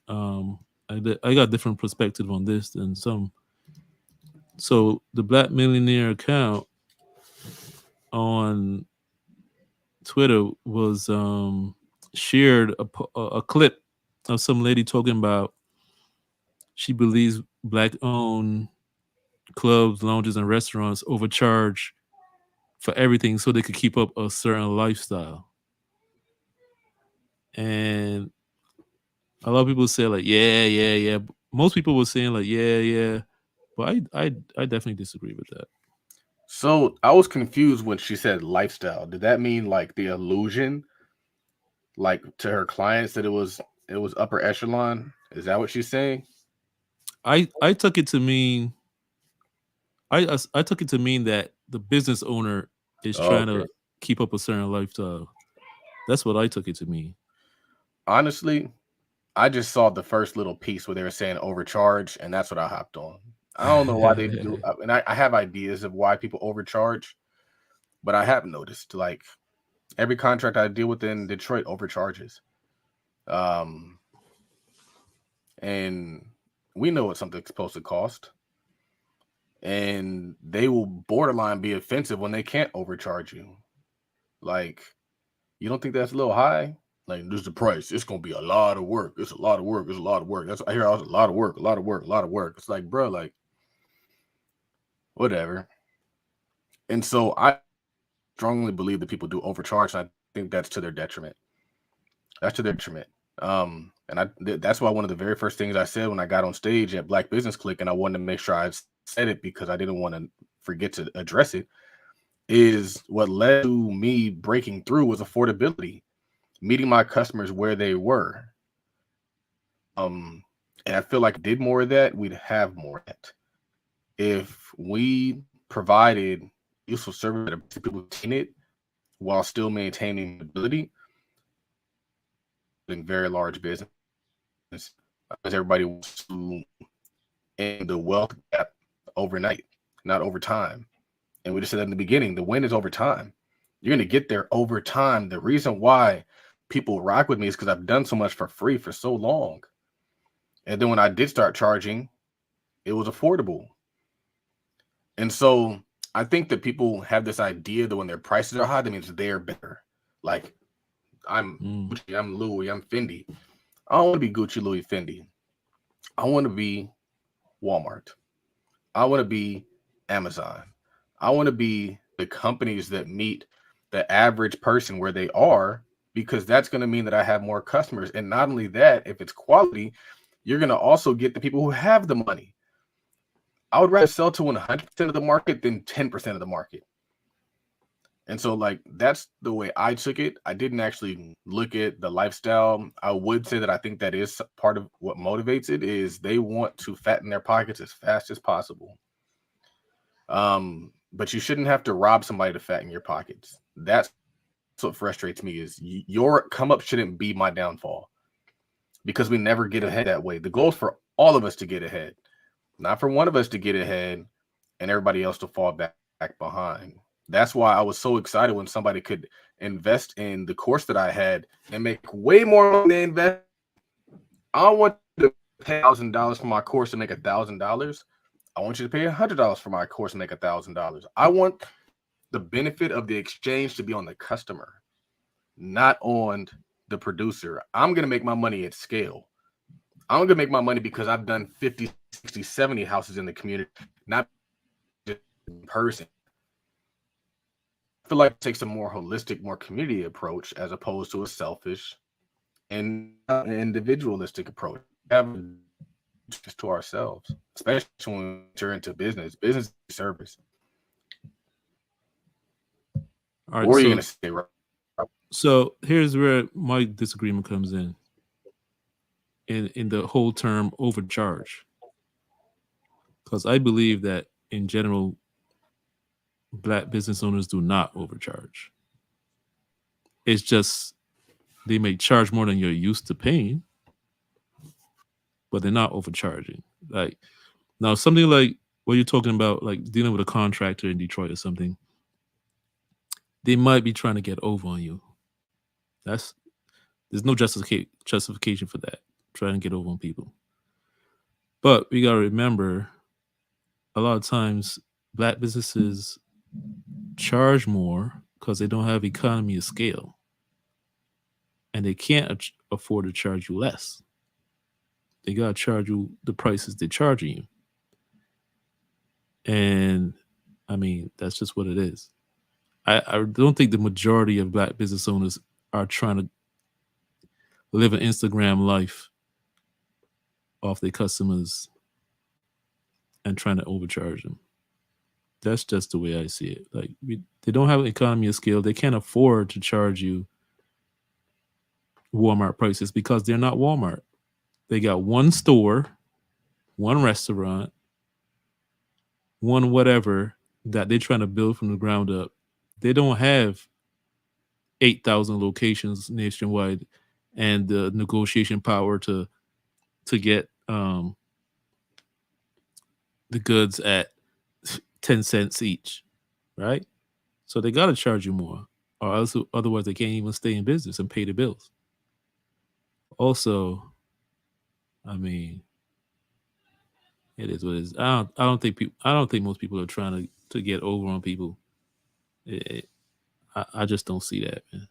I got a different perspective on this than some. So the Black Millionaire account on Twitter was shared a clip of some lady talking about she believes Black-owned clubs, lounges, and restaurants overcharge for everything so they could keep up a certain lifestyle. And a lot of people say like, yeah. Most people were saying like, yeah. But I definitely disagree with that. So I was confused when she said lifestyle. Did that mean like the illusion, like to her clients, that it was it was upper echelon. Is that what she's saying? I took it to mean I took it to mean that the business owner is Oh, trying okay. to keep up a certain lifestyle. That's what I took it to mean. Honestly, I just saw the first little piece where they were saying overcharge, and that's what I hopped on. I don't know why they do, and I have ideas of why people overcharge, but I have noticed like every contract I deal with in Detroit overcharges. Um, and we know what something's supposed to cost, and they will borderline be offensive when they can't overcharge you. Like, you don't think that's a little high? Like, this is the price. It's gonna be a lot of work. It's a lot of work. It's a lot of work. That's I hear. A lot of work. A lot of work. A lot of work. It's like, bro, like, whatever. And so I strongly believe that people do overcharge, and I think that's to their detriment. That's to their detriment. That's why one of the very first things I said when I got on stage at Black Business Click, and I wanted to make sure I said it because I didn't want to forget to address it, is what led to me breaking through was affordability, meeting my customers where they were. And I feel like did more of that, we'd have more of that. If we provided useful service that people obtain it while still maintaining ability, in very large business, because everybody wants to end the wealth gap overnight, not over time. And we just said in the beginning, the win is over time. You're going to get there over time. The reason why people rock with me is because I've done so much for free for so long. And then when I did start charging, it was affordable. And so I think that people have this idea that when their prices are high, that means they're better. Like, I'm Gucci, I'm Louis, I'm Fendi. I don't want to be Gucci, Louis, Fendi. I want to be Walmart. I want to be Amazon. I want to be the companies that meet the average person where they are, because that's going to mean that I have more customers. And not only that, if it's quality, you're going to also get the people who have the money. I would rather sell to 100% of the market than 10% of the market. And so, like, that's the way I took it. I didn't actually look at the lifestyle. I would say that I think that is part of what motivates it, is they want to fatten their pockets as fast as possible. But you shouldn't have to rob somebody to fatten your pockets. That's what frustrates me, is your come up shouldn't be my downfall, because we never get ahead that way. The goal is for all of us to get ahead, not for one of us to get ahead and everybody else to fall back behind. That's why I was so excited when somebody could invest in the course that I had and make way more money than invest. I don't want to pay $1,000 for my course to make $1,000. I want you to pay $100 for my course and make $1,000. I want the benefit of the exchange to be on the customer, not on the producer. I'm going to make my money at scale. I'm going to make my money because I've done 50, 60, 70 houses in the community, not just in person. I feel like it takes a more holistic, more community approach as opposed to a selfish and individualistic approach. We have just to ourselves, especially when we enter into business service. All right, What are you going to say, Rob? So here's where my disagreement comes in the whole term overcharge. Because I believe that in general, Black business owners do not overcharge. It's just they may charge more than you're used to paying, but they're not overcharging. Like, now, something like what you're talking about, like dealing with a contractor in Detroit or something, they might be trying to get over on you. There's no justification for that, trying to get over on people. But we gotta remember, a lot of times Black businesses charge more because they don't have economy of scale, and they can't afford to charge you less. They gotta charge you the prices they're charging you. And I mean, that's just what it is. I don't think the majority of Black business owners are trying to live an Instagram life off their customers and trying to overcharge them. That's just the way I see it. Like, they don't have an economy of scale. They can't afford to charge you Walmart prices because they're not Walmart. They got one store, one restaurant, one whatever that they're trying to build from the ground up. They don't have 8,000 locations nationwide and the negotiation power to get the goods at 10 cents each, right? So they got to charge you more, or else otherwise they can't even stay in business and pay the bills. Also, I mean, it is what it is. I don't think people. I don't think most people are trying to get over on people. I just don't see that, man.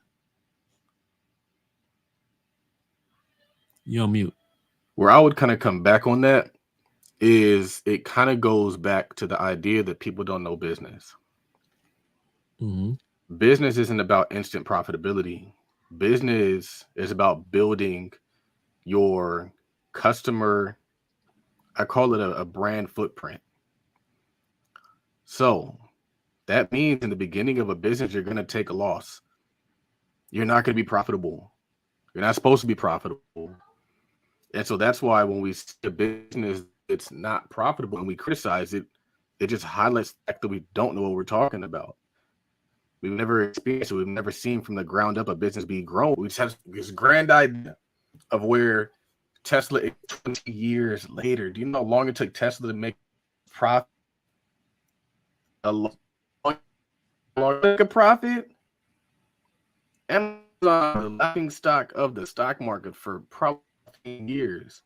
You're on mute. Where I would kind of come back on that is it kind of goes back to the idea that people don't know business. Mm-hmm. Business isn't about instant profitability. Business is about building your customer, I call it a brand footprint. So that means in the beginning of a business, you're going to take a loss. You're not going to be profitable. You're not supposed to be profitable. And so that's why when we see a business it's not profitable and we criticize it, it just highlights the fact that we don't know what we're talking about. We've never experienced it. We've never seen from the ground up a business be grown. We just have this grand idea of where Tesla is 20 years later. Do you know how long it took Tesla to make profit? A long profit? Amazon, the laughing stock of the stock market for probably 15 years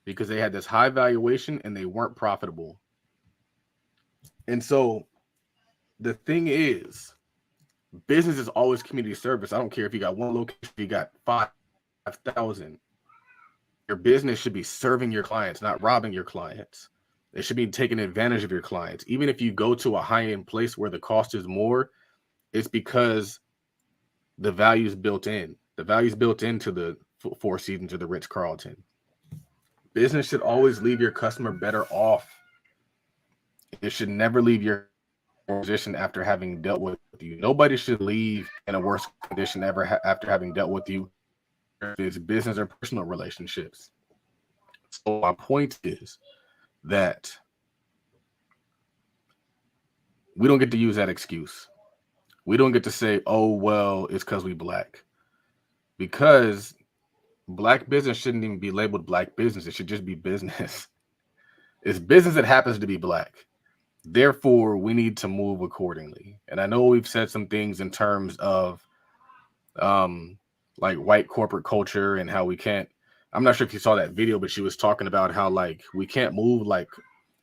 because they had this high valuation and they weren't profitable. And so the thing is, business is always community service. I don't care if you got one location, if you got 5,000. Your business should be serving your clients, not robbing your clients. It should be taking advantage of your clients. Even if you go to a high-end place where the cost is more, it's because the value is built in. The value is built into the Four Seasons or the Ritz-Carlton. Business should always leave your customer better off. It should never leave your position after having dealt with you. Nobody should leave in a worse condition ever after having dealt with you. It's business or personal relationships. So my point is that we don't get to use that excuse. We don't get to say, oh, well, it's because we black. Because black business shouldn't even be labeled black business. It should just be business. It's business that happens to be black. Therefore, we need to move accordingly. And I know we've said some things in terms of like white corporate culture and how we can't, I'm not sure if you saw that video, but she was talking about how like we can't move like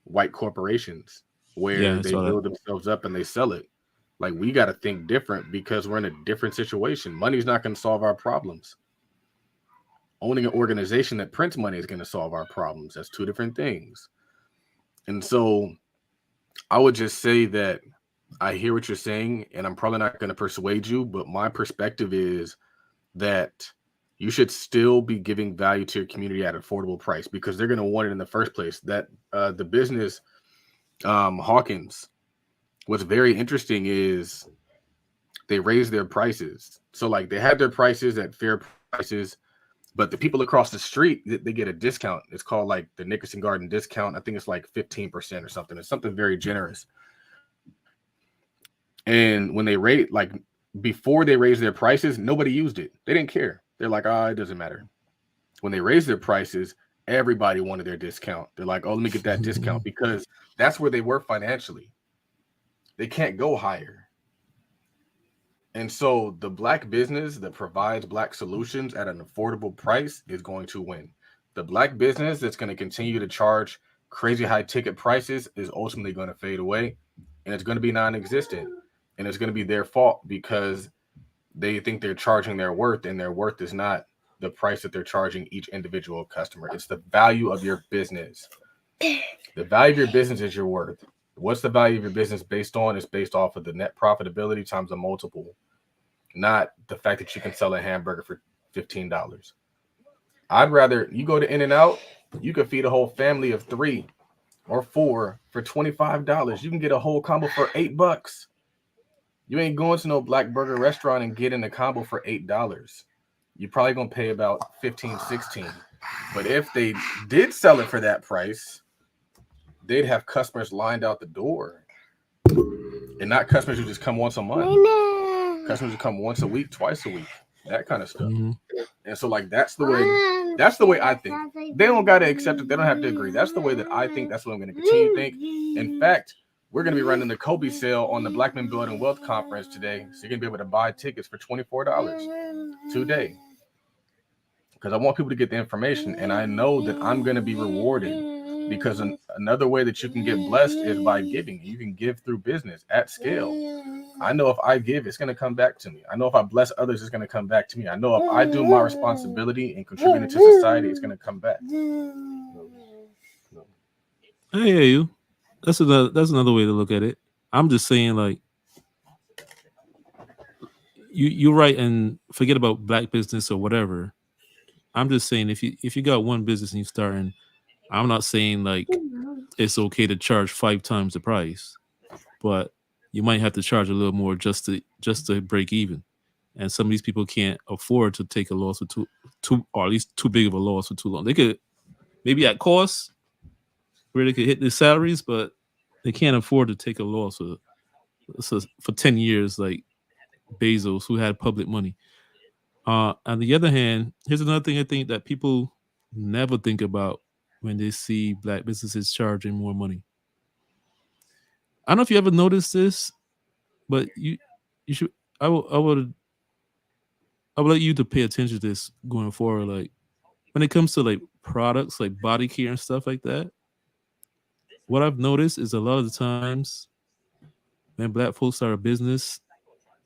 white corporations where they build themselves up and they sell it. Like we got to think different because we're in a different situation. Money's not going to solve our problems. Owning an organization that prints money is going to solve our problems. That's two different things. And so I would just say that I hear what you're saying, and I'm probably not going to persuade you, but my perspective is that you should still be giving value to your community at an affordable price because they're going to want it in the first place. That the business Hawkins, what's very interesting is they raised their prices. So like they had their prices at fair prices, but the people across the street, they get a discount. It's called like the Nickerson Garden discount. I think it's like 15% or something. It's something very generous. And when they rate, like before they raised their prices, nobody used it. They didn't care. They're like, it doesn't matter. When they raised their prices, everybody wanted their discount. They're like, let me get that discount because that's where they were financially. They can't go higher. And so the black business that provides black solutions at an affordable price is going to win. The black business that's going to continue to charge crazy high ticket prices is ultimately going to fade away, and it's going to be non-existent. And it's going to be their fault because they think they're charging their worth, and their worth is not the price that they're charging each individual customer. It's the value of your business. The value of your business is your worth. What's the value of your business based on? It's based off of the net profitability times a multiple, not the fact that you can sell a hamburger for $15. I'd rather you go to In-N-Out, you could feed a whole family of 3 or 4 for $25. You can get a whole combo for $8. You ain't going to no black burger restaurant and getting a combo for $8. you're probably going to pay about 15, 16. But if they did sell it for that price, they'd have customers lined out the door. And not customers who just come once a month. Customers who come once a week, twice a week, that kind of stuff. Mm-hmm. And so, like, that's the way I think. They don't got to accept it. They don't have to agree. That's the way that I think. That's what I'm going to continue to think. In fact, we're going to be running the Kobe sale on the Black Men Building Wealth Conference today. So you're going to be able to buy tickets for $24 today. Because I want people to get the information. And I know that I'm going to be rewarded. Because another way that you can get blessed is by giving. You can give through business at scale. I know if I give, it's going to come back to me. I know if I bless others, it's going to come back to me. I know if I do my responsibility and contribute to society, it's going to come back. I hear you. That's another way to look at it. I'm just saying, like, you're right, and forget about black business or whatever. I'm just saying, if you got one business and you're starting, I'm not saying like it's okay to charge 5 times the price, but you might have to charge a little more just to break even. And some of these people can't afford to take a loss for too or at least too big of a loss for too long. They could maybe at cost where they could hit their salaries, but they can't afford to take a loss for 10 years like Bezos, who had public money. On the other hand, here's another thing I think that people never think about when they see black businesses charging more money. I don't know if you ever noticed this, but you should. I would like you to pay attention to this going forward. Like when it comes to like products like body care and stuff like that, what I've noticed is a lot of the times when black folks start a business,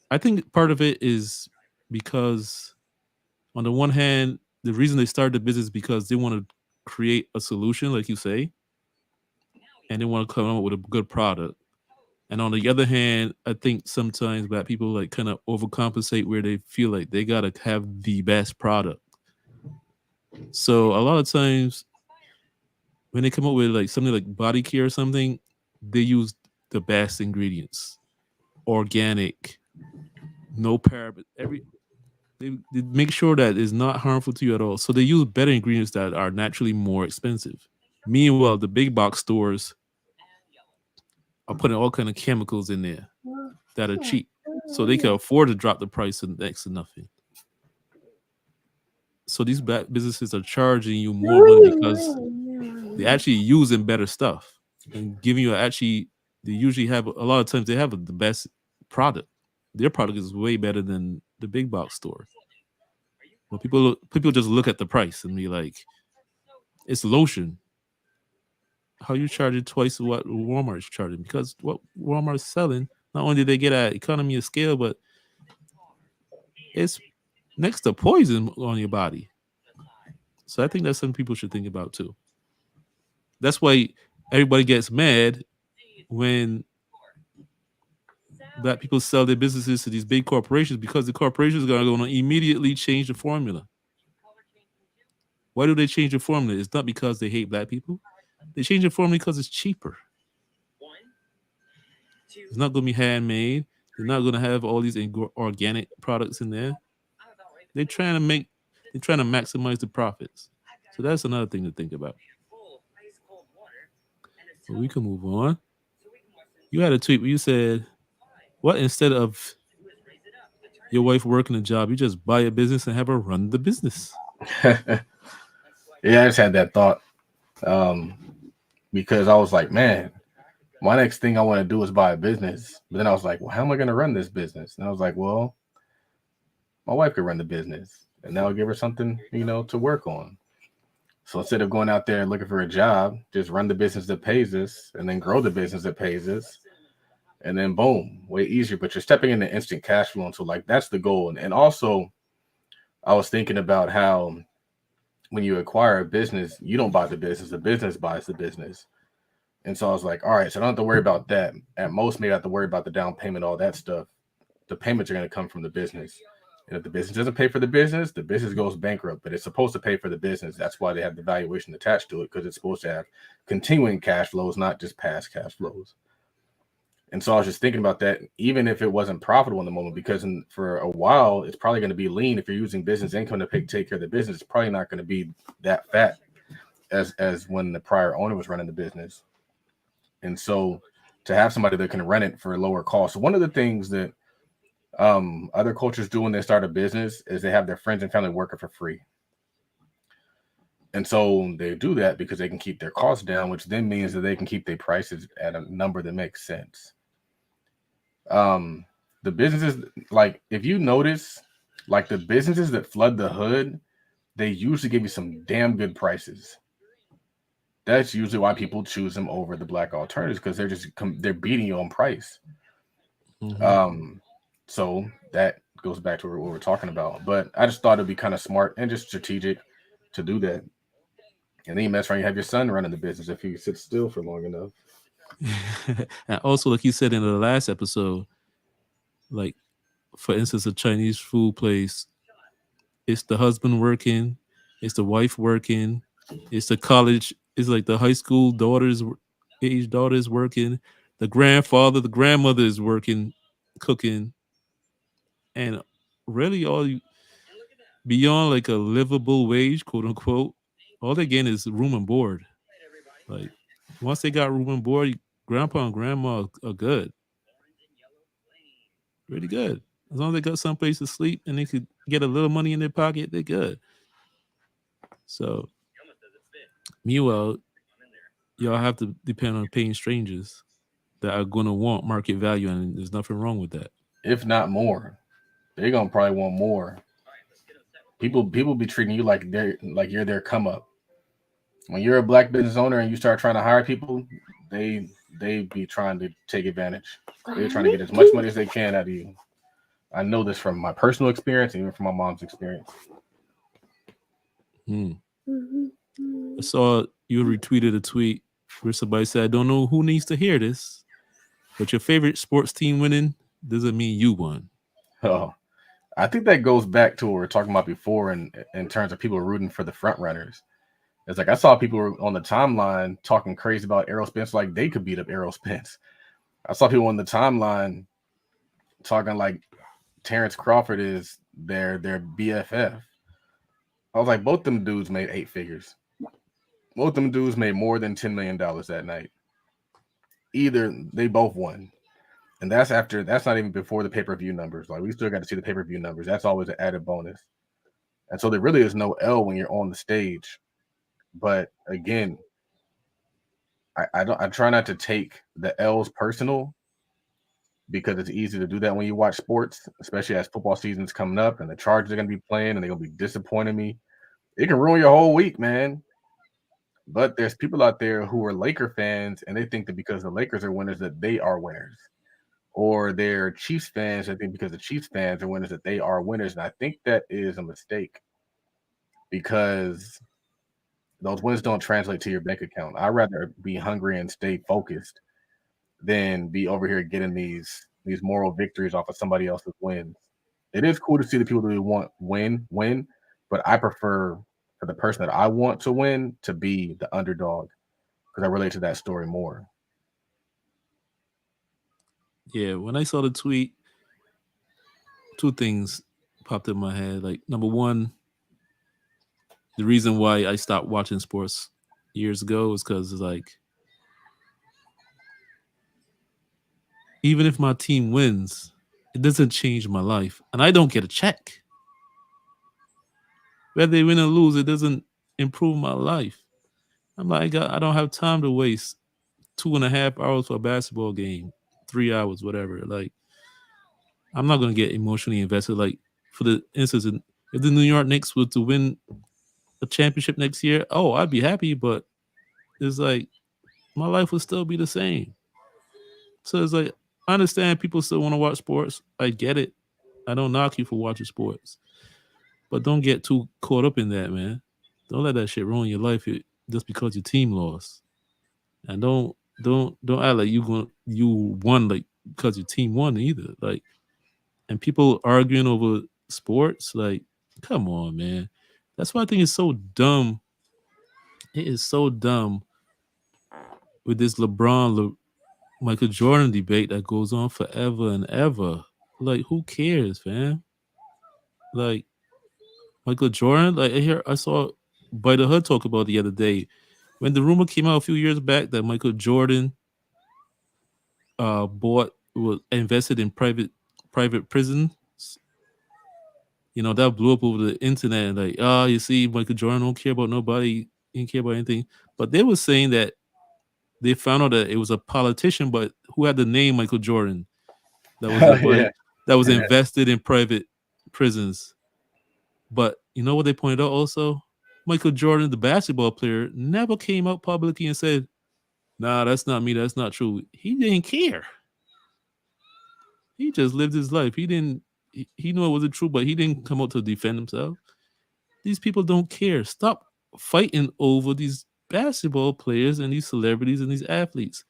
I think part of it is because on the one hand, the reason they started the business is because they want to create a solution, like you say, and they want to come up with a good product. And on the other hand, I think sometimes black people like kind of overcompensate where they feel like they gotta have the best product. So a lot of times when they come up with like something like body care or something, they use the best ingredients, organic, no paraben, they make sure that it's not harmful to you at all. So they use better ingredients that are naturally more expensive. Meanwhile, the big box stores are putting all kind of chemicals in there that are cheap, so they can afford to drop the price of next to nothing. So these black businesses are charging you more money because they're actually using better stuff and giving you they usually have a lot of times they have the best product. Their product is way better than the big box store. But people just look at the price and be like, it's lotion. How you charge it twice what Walmart is charging? Because what Walmart is selling, not only do they get an economy of scale, but it's next to poison on your body. So I think that's something people should think about too. That's why everybody gets mad when black people sell their businesses to these big corporations, because the corporations are going to immediately change the formula. Why do they change the formula? It's not because they hate black people. They change the formula because it's cheaper. It's not going to be handmade. They're not going to have all these organic products in there. They're trying to maximize the profits. So that's another thing to think about. So we can move on. You had a tweet where you said, what, instead of your wife working a job, you just buy a business and have her run the business? Yeah, I just had that thought because I was like, man, my next thing I want to do is buy a business. But then I was like, well, how am I going to run this business? And I was like, well, my wife could run the business, and that'll give her something, to work on. So instead of going out there and looking for a job, just run the business that pays us and then grow the business that pays us. And then boom, way easier. But you're stepping into instant cash flow. And so like, that's the goal. And also I was thinking about how when you acquire a business, you don't buy the business buys the business. And so I was like, all right, so I don't have to worry about that. At most, maybe I have to worry about the down payment, all that stuff. The payments are going to come from the business. And if the business doesn't pay for the business goes bankrupt, but it's supposed to pay for the business. That's why they have the valuation attached to it, because it's supposed to have continuing cash flows, not just past cash flows. And so I was just thinking about that, even if it wasn't profitable in the moment, because for a while, it's probably going to be lean. If you're using business income to take care of the business, it's probably not going to be that fat as when the prior owner was running the business. And so to have somebody that can run it for a lower cost. So one of the things that other cultures do when they start a business is they have their friends and family working for free. And so they do that because they can keep their costs down, which then means that they can keep their prices at a number that makes sense. The businesses, like if you notice, like the businesses that flood the hood, they usually give you some damn good prices. That's usually why people choose them over the black alternatives, because they're beating you on price. So that goes back to what we're talking about. But I just thought it'd be kind of smart and just strategic to do that. And then you mess around, you have your son running the business if you sit still for long enough. And also, like you said in the last episode, like for instance, a Chinese food place, it's the husband working, it's the wife working, it's the college, it's like the high school age daughters working, the grandfather, the grandmother is working, cooking, and really beyond like a livable wage, quote unquote, all they gain is room and board. Like once they got room and board, grandpa and grandma are good, really good. As long as they got someplace to sleep and they could get a little money in their pocket, they're good. So, meanwhile, y'all have to depend on paying strangers that are going to want market value, and there's nothing wrong with that. If not more, they're gonna probably want more. People be treating you like you're their come up. When you're a black business owner and you start trying to hire people, they be trying to take advantage. They're trying to get as much money as they can out of you. I know this from my personal experience, and even from my mom's experience. I saw you retweeted a tweet where somebody said, "I don't know who needs to hear this, but your favorite sports team winning doesn't mean you won." Oh, I think that goes back to what we were talking about before, in terms of people rooting for the front runners. It's like I saw people on the timeline talking crazy about Errol Spence, like they could beat up Errol Spence. I saw people on the timeline talking like Terrence Crawford is their BFF. I was like, both them dudes made 8 figures. Both them dudes made more than $10 million that night. Either they both won. And that's not even before the pay-per-view numbers. Like we still got to see the pay-per-view numbers. That's always an added bonus. And so there really is no L when you're on the stage. But again, I try not to take the L's personal, because it's easy to do that when you watch sports, especially as football season's coming up and the Chargers are going to be playing and they're going to be disappointing me. It can ruin your whole week, man. But there's people out there who are Laker fans and they think that because the Lakers are winners that they are winners. Or they're Chiefs fans, I think because the Chiefs fans are winners that they are winners. And I think that is a mistake, because those wins don't translate to your bank account. I'd rather be hungry and stay focused than be over here getting these moral victories off of somebody else's wins. It is cool to see the people that we want win, but I prefer for the person that I want to win to be the underdog, because I relate to that story more. Yeah, when I saw the tweet, 2 things popped in my head. Like number one, the reason why I stopped watching sports years ago is because like even if my team wins, it doesn't change my life, and I don't get a check. Whether they win or lose, it doesn't improve my life. I'm like, I don't have time to waste 2.5 hours for a basketball game, 3 hours, whatever. Like, I'm not gonna get emotionally invested. Like, for the instance, if the New York Knicks were to win a championship next year, oh, I'd be happy, but it's like my life would still be the same. So it's like I understand people still want to watch sports. I get it. I don't knock you for watching sports, but don't get too caught up in that, man. Don't let that shit ruin your life just because your team lost. And don't act like you won like because your team won either. Like, and people arguing over sports, like, come on, man. That's why I think it's so dumb. It is so dumb with this LeBron Michael Jordan debate that goes on forever and ever. Like, who cares, man? Like, Michael Jordan, like here I saw By the Hood talk about the other day when the rumor came out a few years back that Michael Jordan was invested in private prisons. You know, that blew up over the internet. Like, you see, Michael Jordan don't care about nobody, he didn't care about anything. But they were saying that they found out that it was a politician, but who had the name Michael Jordan that was Yeah. that was Yeah. invested in private prisons. But you know what they pointed out also? Michael Jordan, the basketball player, never came out publicly and said, "Nah, that's not me. That's not true." He didn't care. He just lived his life. He didn't. He knew it wasn't true, but he didn't come out to defend himself. These people don't care. Stop fighting over these basketball players and these celebrities and these athletes.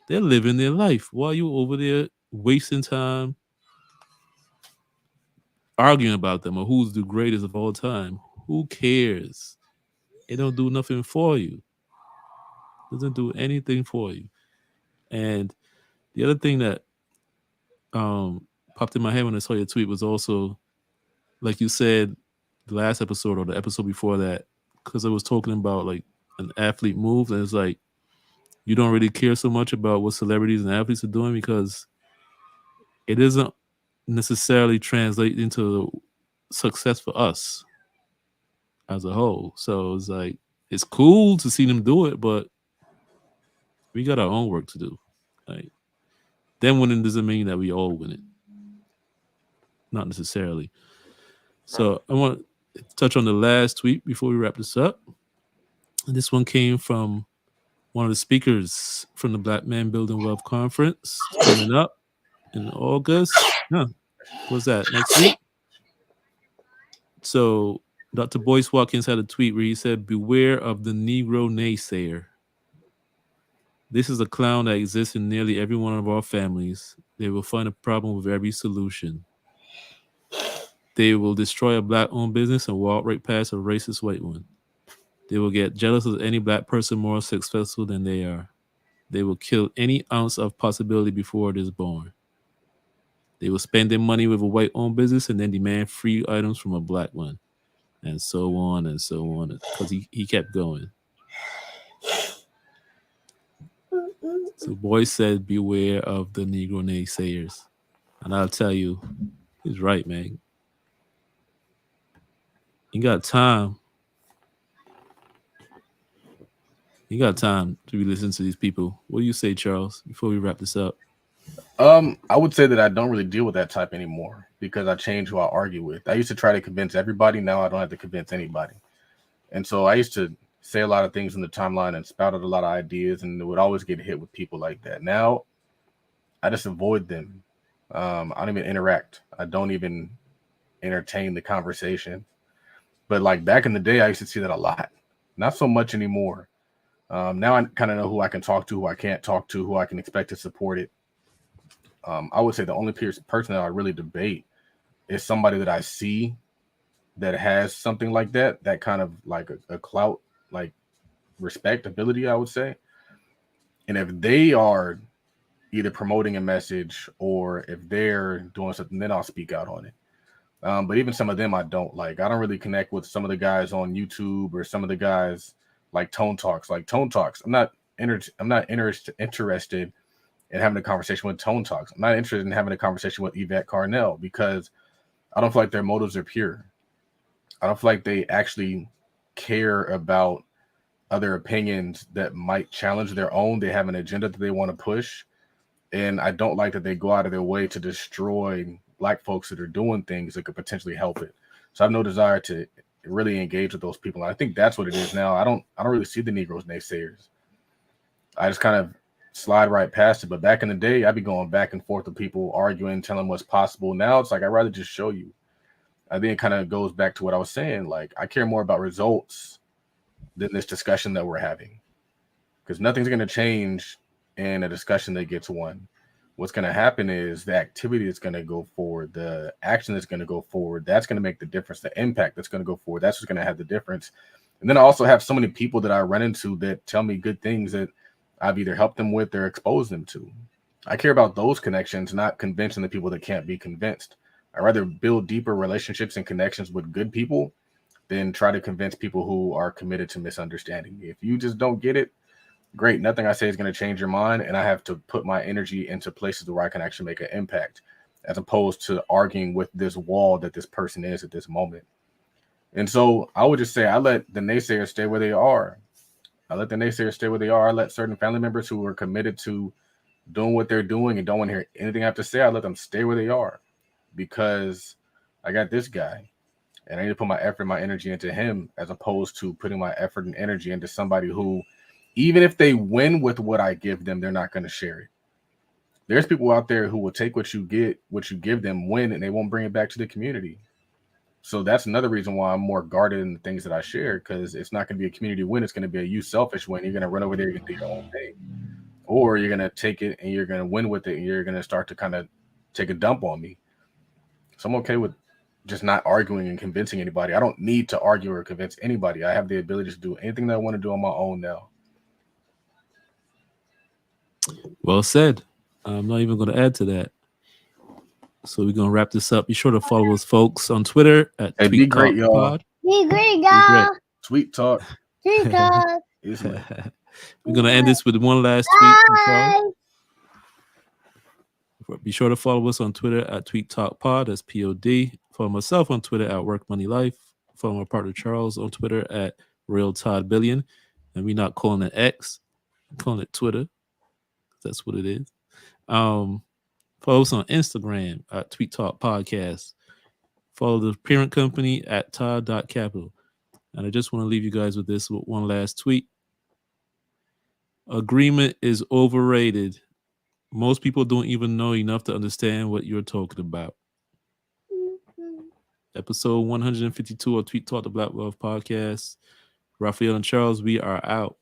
They're living their life while you over there wasting time arguing about them or who's the greatest of all time. Who cares? It don't do nothing for you. Doesn't do anything for you. And the other thing that popped in my head when I saw your tweet was also, like you said, the last episode or the episode before that, because I was talking about like an athlete move, and it's like you don't really care so much about what celebrities and athletes are doing because it doesn't necessarily translate into success for us as a whole. So it's like it's cool to see them do it, but we got our own work to do. Like them winning doesn't mean that we all win it. Not necessarily. So I want to touch on the last tweet before we wrap this up. And this one came from one of the speakers from the Black Man Building Wealth Conference coming up in August. What's that? Next week? So Dr. Boyce Watkins had a tweet where he said, "Beware of the Negro naysayer. This is a clown that exists in nearly every one of our families. They will find a problem with every solution. They will destroy a black-owned business and walk right past a racist white one. They will get jealous of any black person more successful than they are. They will kill any ounce of possibility before it is born. They will spend their money with a white-owned business and then demand free items from a black one." And so on and so on. Because he kept going. So Boyce said, "Beware of the Negro naysayers." And I'll tell you, he's right, man. You got time. You got time to be listening to these people. What do you say, Charles, before we wrap this up? I would say that I don't really deal with that type anymore because I changed who I argue with. I used to try to convince everybody. Now I don't have to convince anybody. And so I used to say a lot of things in the timeline and spout out a lot of ideas, and it would always get hit with people like that. Now I just avoid them. I don't even interact. I don't even entertain the conversation. But like back in the day, I used to see that a lot. Not so much anymore. Now I kind of know who I can talk to, who I can't talk to, who I can expect to support it. I would say the only person that I really debate is somebody that I see that has something like that kind of like a clout, like respectability, I would say. And if they are either promoting a message or if they're doing something, then I'll speak out on it. But even some of them I don't like. I don't really connect with some of the guys on YouTube or some of the guys like Tone Talks. Like Tone Talks, I'm not interested in having a conversation with Tone Talks. I'm not interested in having a conversation with Yvette Carnell because I don't feel like their motives are pure. I don't feel like they actually care about other opinions that might challenge their own. They have an agenda that they want to push. And I don't like that they go out of their way to destroy Black folks that are doing things that could potentially help it. So I have no desire to really engage with those people. And I think that's what it is now. I don't really see the Negroes naysayers. I just kind of slide right past it. But back in the day, I'd be going back and forth with people, arguing, telling them what's possible. Now it's like I'd rather just show you. I think it kind of goes back to what I was saying. Like I care more about results than this discussion that we're having, because nothing's going to change in a discussion that gets won. What's going to happen is the activity that's going to go forward, the action that's going to go forward. That's going to make the difference. The impact that's going to go forward. That's what's going to have the difference. And then I also have so many people that I run into that tell me good things that I've either helped them with or exposed them to. I care about those connections, not convincing the people that can't be convinced. I'd rather build deeper relationships and connections with good people than try to convince people who are committed to misunderstanding me. If you just don't get it, great. Nothing I say is going to change your mind. And I have to put my energy into places where I can actually make an impact, as opposed to arguing with this wall that this person is at this moment. And so I would just say I let the naysayers stay where they are. I let certain family members who are committed to doing what they're doing and don't want to hear anything I have to say, I let them stay where they are, because I got this guy and I need to put my effort and my energy into him, as opposed to putting my effort and energy into somebody who, even if they win with what I give them, they're not going to share it. There's people out there who will take what you give them, win, and they won't bring it back to the community. So that's another reason why I'm more guarded in the things that I share, because it's not going to be a community win. It's going to be a you selfish win. You're going to run over there and do your own thing. Or you're going to take it and you're going to win with it, and you're going to start to kind of take a dump on me. So I'm okay with just not arguing and convincing anybody. I don't need to argue or convince anybody. I have the ability to do anything that I want to do on my own now. Well said. I'm not even going to add to that. So we're going to wrap this up. Be sure to follow us, folks, on Twitter at Hey, be great, y'all. Be great, y'all. Tweet Talk. Tweet Talk. We're going to end this with one last tweet from Charles. Be sure to follow us on Twitter at Tweet Talk Pod. That's POD. Follow myself on Twitter at Work Money Life. Follow my partner Charles on Twitter at Real Todd Billion. And we're not calling it X, we're calling it Twitter. That's what it is. Follow us on Instagram at Tweet Talk Podcast. Follow the parent company at Todd.capital. And I just want to leave you guys with this one last tweet. Agreement is overrated. Most people don't even know enough to understand what you're talking about. Episode 152 of Tweet Talk, the Black Wealth Podcast. Raphael and Charles, we are out.